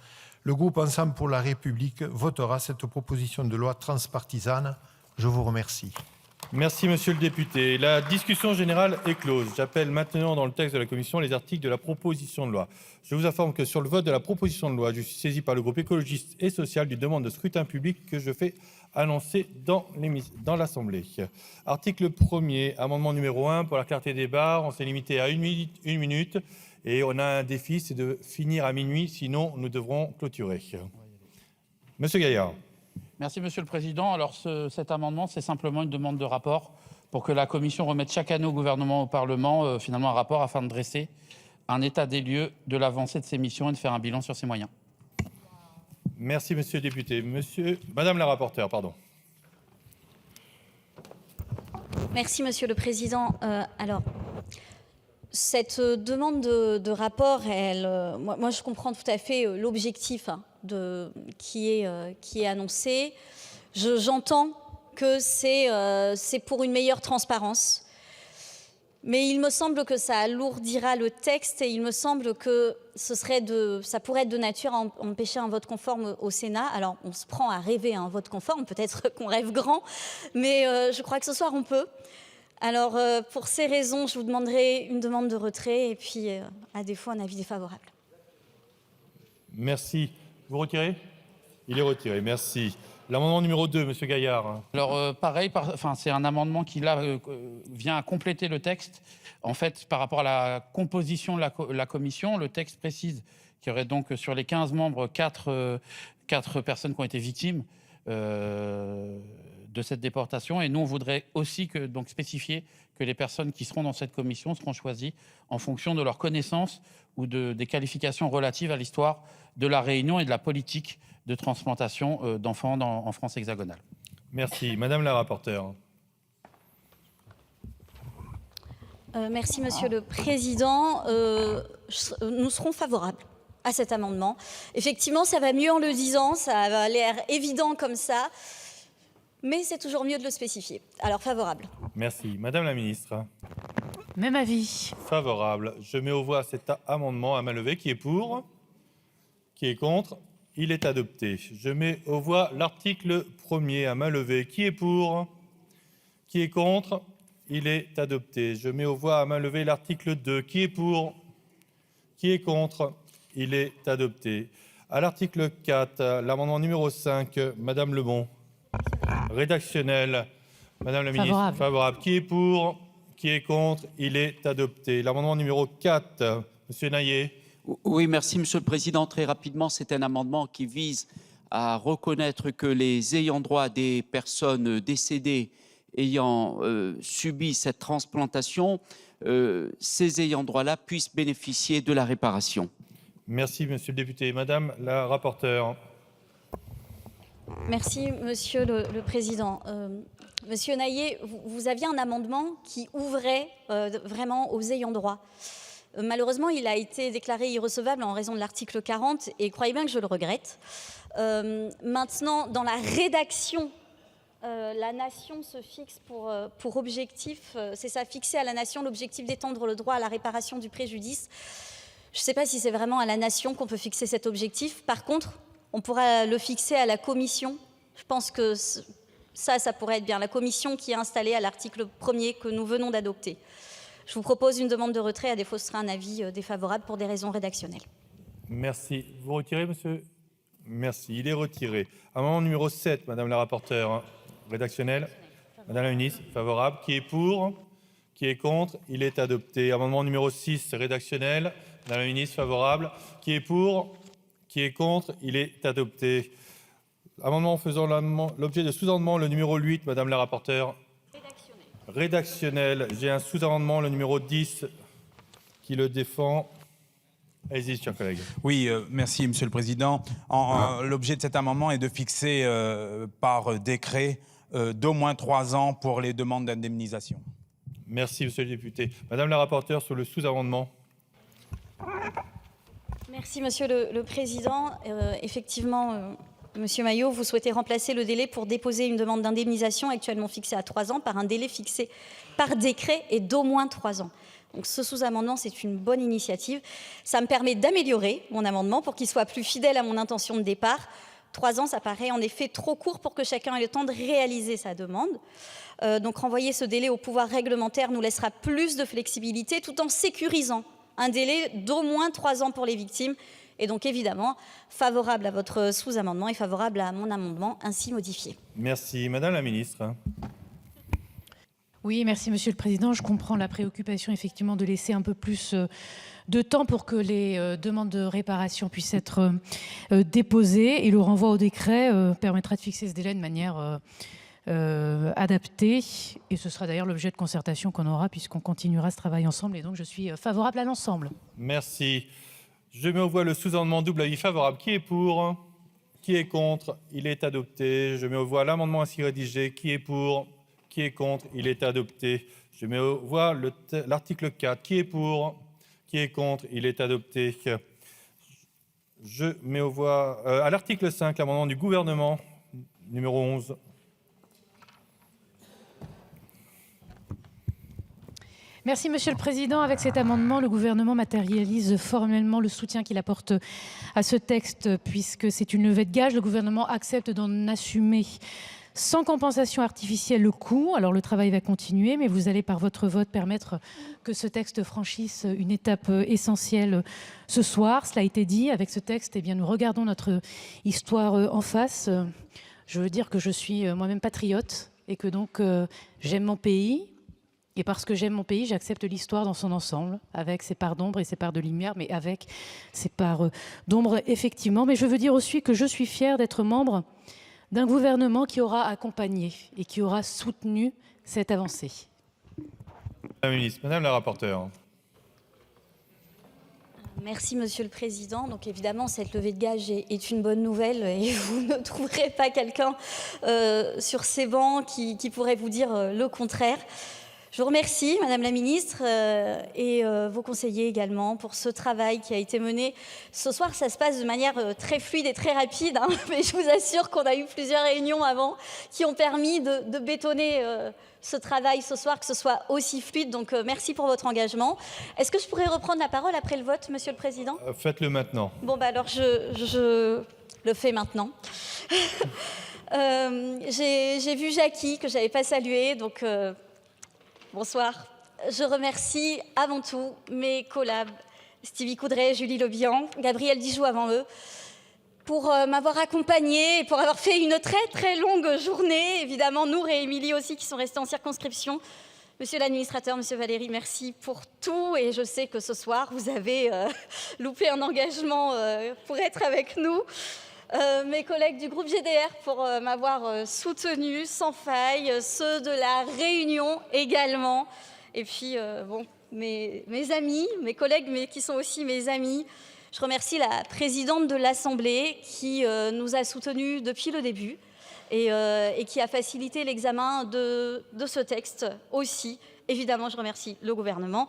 le groupe Ensemble pour la République votera cette proposition de loi transpartisane. Je vous remercie. Merci, monsieur le député. La discussion générale est close. J'appelle maintenant dans le texte de la commission les articles de la proposition de loi. Je vous informe que sur le vote de la proposition de loi, je suis saisi par le groupe écologiste et social d'une demande de scrutin public que je fais annoncer dans l'Assemblée. Article 1er, amendement numéro 1, pour la clarté des débats, on s'est limité à une minute et on a un défi, c'est de finir à minuit, sinon nous devrons clôturer. Monsieur Gaillard. Merci, Monsieur le Président. Alors, cet amendement, c'est simplement une demande de rapport pour que la Commission remette chaque année au gouvernement, au Parlement, finalement un rapport afin de dresser un état des lieux de l'avancée de ses missions et de faire un bilan sur ses moyens. Merci, Monsieur le député. Madame la rapporteure, pardon. Merci, Monsieur le Président. Alors, cette demande de rapport, moi, je comprends tout à fait l'objectif qui est annoncé. J'entends que c'est pour une meilleure transparence, mais il me semble que ça alourdira le texte et il me semble que ça pourrait être de nature à empêcher un vote conforme au Sénat. Alors, on se prend à rêver un vote conforme, peut-être qu'on rêve grand, mais je crois que ce soir, on peut. Alors, pour ces raisons, je vous demanderai une demande de retrait et puis, à défaut, un avis défavorable. Merci. Vous retirez ? Il est retiré, merci. L'amendement numéro 2, Monsieur Gaillard. Alors, pareil, c'est un amendement qui, là, vient à compléter le texte. En fait, par rapport à la composition de la commission, le texte précise qu'il y aurait donc, sur les 15 membres, 4 personnes qui ont été victimes de cette déportation. Et nous, on voudrait aussi spécifier que les personnes qui seront dans cette commission seront choisies en fonction de leurs connaissances ou des qualifications relatives à l'histoire de la Réunion et de la politique de transplantation d'enfants en France hexagonale. Merci. Madame la rapporteure. Merci, Monsieur le Président. Nous serons favorables à cet amendement. Effectivement, ça va mieux en le disant, ça a l'air évident comme ça, mais c'est toujours mieux de le spécifier. Alors, favorable. Merci. Madame la ministre. Même avis. Favorable. Je mets aux voix cet amendement à main levée. Qui est pour ? Qui est contre ? Il est adopté. Je mets aux voix l'article 1er à main levée. Qui est pour ? Qui est contre ? Il est adopté. Je mets aux voix à main levée l'article 2. Qui est pour ? Qui est contre ? Il est adopté. À l'article 4, l'amendement numéro 5, Madame Lebon. Rédactionnel. Madame la ministre. Favorable. Qui est pour ? Qui est contre ? Il est adopté. L'amendement numéro 4, Monsieur Naillet. Oui, merci, Monsieur le Président. Très rapidement, c'est un amendement qui vise à reconnaître que les ayants droit des personnes décédées ayant subi cette transplantation, ces ayants droit-là puissent bénéficier de la réparation. Merci, Monsieur le député. Madame la rapporteure. Merci, Monsieur le Président. Monsieur Naillet, vous aviez un amendement qui ouvrait vraiment aux ayants droit. Malheureusement, il a été déclaré irrecevable en raison de l'article 40 et croyez bien que je le regrette. Maintenant, dans la rédaction, la nation se fixe pour objectif, c'est ça, fixer à la nation l'objectif d'étendre le droit à la réparation du préjudice. Je ne sais pas si c'est vraiment à la nation qu'on peut fixer cet objectif. Par contre, on pourra le fixer à la commission. Je pense que ça pourrait être bien. La commission qui est installée à l'article 1er que nous venons d'adopter. Je vous propose une demande de retrait. À défaut, ce sera un avis défavorable pour des raisons rédactionnelles. Merci. Vous retirez, monsieur? Merci. Il est retiré. Amendement numéro 7, madame la rapporteure. Rédactionnel. Madame la ministre, favorable. Qui est pour? Qui est contre? Il est adopté. Amendement numéro 6, rédactionnel. Madame la ministre, favorable. Qui est pour? Qui est contre? Il est adopté. Amendement faisant l'objet de sous-amendement, le numéro 8, madame la rapporteure. Rédactionnel. J'ai un sous-amendement, le numéro 10, qui le défend. Allez-y, chers collègues. Oui, merci, Monsieur le Président. L'objet de cet amendement est de fixer par décret d'au moins 3 ans pour les demandes d'indemnisation. Merci, monsieur le député. Madame la rapporteure, sur le sous-amendement. Merci, Monsieur le Président. Effectivement, Monsieur Maillot, vous souhaitez remplacer le délai pour déposer une demande d'indemnisation actuellement fixée à 3 ans par un délai fixé par décret et d'au moins 3 ans. Donc ce sous-amendement, c'est une bonne initiative. Ça me permet d'améliorer mon amendement pour qu'il soit plus fidèle à mon intention de départ. 3 ans, ça paraît en effet trop court pour que chacun ait le temps de réaliser sa demande. Donc renvoyer ce délai au pouvoir réglementaire nous laissera plus de flexibilité tout en sécurisant un délai d'au moins 3 ans pour les victimes. Et donc évidemment, favorable à votre sous-amendement et favorable à mon amendement ainsi modifié. Merci. Madame la ministre. Oui, merci Monsieur le Président. Je comprends la préoccupation effectivement de laisser un peu plus de temps pour que les demandes de réparation puissent être déposées. Et le renvoi au décret permettra de fixer ce délai de manière adaptée. Et ce sera d'ailleurs l'objet de concertation qu'on aura puisqu'on continuera ce travail ensemble. Et donc je suis favorable à l'ensemble. Merci. Je mets aux voix le sous-amendement double avis favorable. Qui est pour? Qui est contre? Il est adopté. Je mets aux voix l'amendement ainsi rédigé. Qui est pour? Qui est contre? Il est adopté. Je mets aux voix l'article 4. Qui est pour? Qui est contre? Il est adopté. Je mets aux voix à l'article 5 l'amendement du gouvernement numéro 11. Merci Monsieur le Président. Avec cet amendement, le gouvernement matérialise formellement le soutien qu'il apporte à ce texte puisque c'est une levée de gage. Le gouvernement accepte d'en assumer sans compensation artificielle le coût. Alors le travail va continuer, mais vous allez par votre vote permettre que ce texte franchisse une étape essentielle ce soir. Cela a été dit, avec ce texte, eh bien, nous regardons notre histoire en face. Je veux dire que je suis moi-même patriote et que donc j'aime mon pays. Et parce que j'aime mon pays, j'accepte l'histoire dans son ensemble, avec ses parts d'ombre et ses parts de lumière, mais avec ses parts d'ombre, effectivement. Mais je veux dire aussi que je suis fière d'être membre d'un gouvernement qui aura accompagné et qui aura soutenu cette avancée. Madame la ministre, madame la rapporteure. Merci Monsieur le Président. Donc évidemment, cette levée de gage est une bonne nouvelle et vous ne trouverez pas quelqu'un sur ces bancs qui pourrait vous dire le contraire. Je vous remercie, Madame la Ministre, et vos conseillers également pour ce travail qui a été mené. Ce soir, ça se passe de manière très fluide et très rapide, hein, mais je vous assure qu'on a eu plusieurs réunions avant qui ont permis de bétonner ce travail ce soir, que ce soit aussi fluide. Donc, merci pour votre engagement. Est-ce que je pourrais reprendre la parole après le vote, Monsieur le Président? Faites-le maintenant. Bon, bah alors, je le fais maintenant. J'ai vu Jackie, que je n'avais pas salué, donc... Bonsoir. Je remercie avant tout mes collabs, Stevie Coudray, Julie Lebihan, Gabriel Dijoux avant eux, pour m'avoir accompagnée et pour avoir fait une très très longue journée. Évidemment, Nour et Émilie aussi qui sont restés en circonscription. Monsieur l'administrateur, monsieur Valéry, merci pour tout. Et je sais que ce soir, vous avez loupé un engagement pour être avec nous. Mes collègues du groupe GDR pour m'avoir soutenu sans faille, ceux de la Réunion également, et puis bon, mes amis, mes collègues, mais qui sont aussi mes amis, Je remercie la présidente de l'Assemblée qui nous a soutenus depuis le début et qui a facilité l'examen de ce texte aussi. Évidemment, je remercie le gouvernement,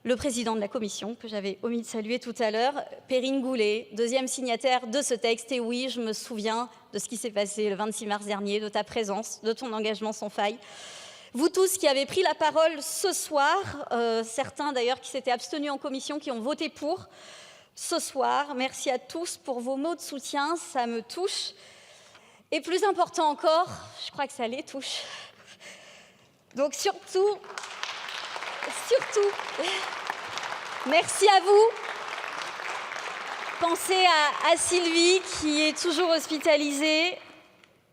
le président de la commission, que j'avais omis de saluer tout à l'heure, Perrine Goulet, deuxième signataire de ce texte. Et oui, je me souviens de ce qui s'est passé le 26 mars dernier, de ta présence, de ton engagement sans faille. Vous tous qui avez pris la parole ce soir, certains d'ailleurs qui s'étaient abstenus en commission, qui ont voté pour ce soir, merci à tous pour vos mots de soutien, ça me touche. Et plus important encore, je crois que ça les touche. Donc surtout, merci à vous. Pensez à Sylvie qui est toujours hospitalisée.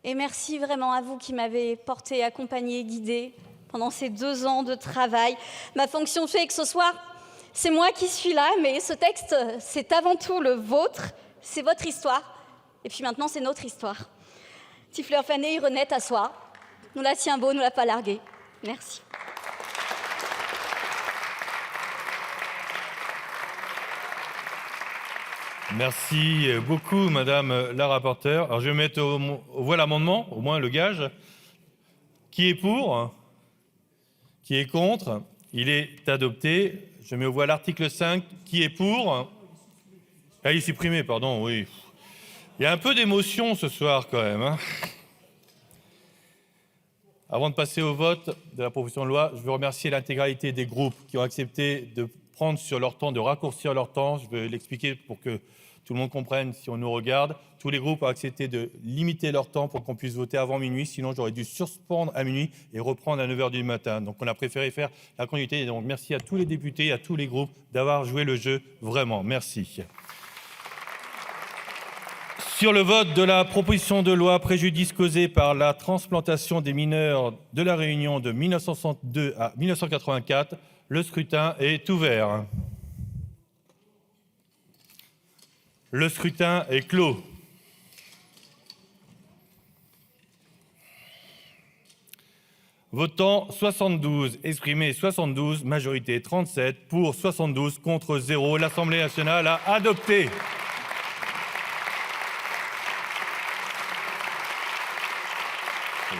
Et merci vraiment à vous qui m'avez porté, accompagné, guidé pendant ces 2 ans de travail. Ma fonction fait que ce soir, c'est moi qui suis là, mais ce texte, c'est avant tout le vôtre, c'est votre histoire. Et puis maintenant, c'est notre histoire. Petit fleur fanée, renaît à soi. Nous la tient beau, nous la pas largué. Merci. Merci beaucoup, Madame la rapporteure. Alors, je vais mettre au voie l'amendement, au moins le gage. Qui est pour? Qui est contre? Il est adopté. Je mets au voie l'article 5. Qui est pour? Ah, il est supprimé, pardon, oui. Il y a un peu d'émotion ce soir, quand même. Hein. Avant de passer au vote de la proposition de loi, je veux remercier l'intégralité des groupes qui ont accepté de prendre sur leur temps, de raccourcir leur temps. Je vais l'expliquer pour que tout le monde comprenne si on nous regarde. Tous les groupes ont accepté de limiter leur temps pour qu'on puisse voter avant minuit. Sinon, j'aurais dû suspendre à minuit et reprendre à 9h du matin. Donc, on a préféré faire la continuité. Et donc, merci à tous les députés et à tous les groupes d'avoir joué le jeu. Vraiment, merci. Sur le vote de la proposition de loi préjudice causé par la transplantation des mineurs de la Réunion de 1962 à 1984, le scrutin est ouvert. Le scrutin est clos. Votant 72, exprimé 72, majorité 37, pour 72, contre 0. L'Assemblée nationale a adopté. Oui.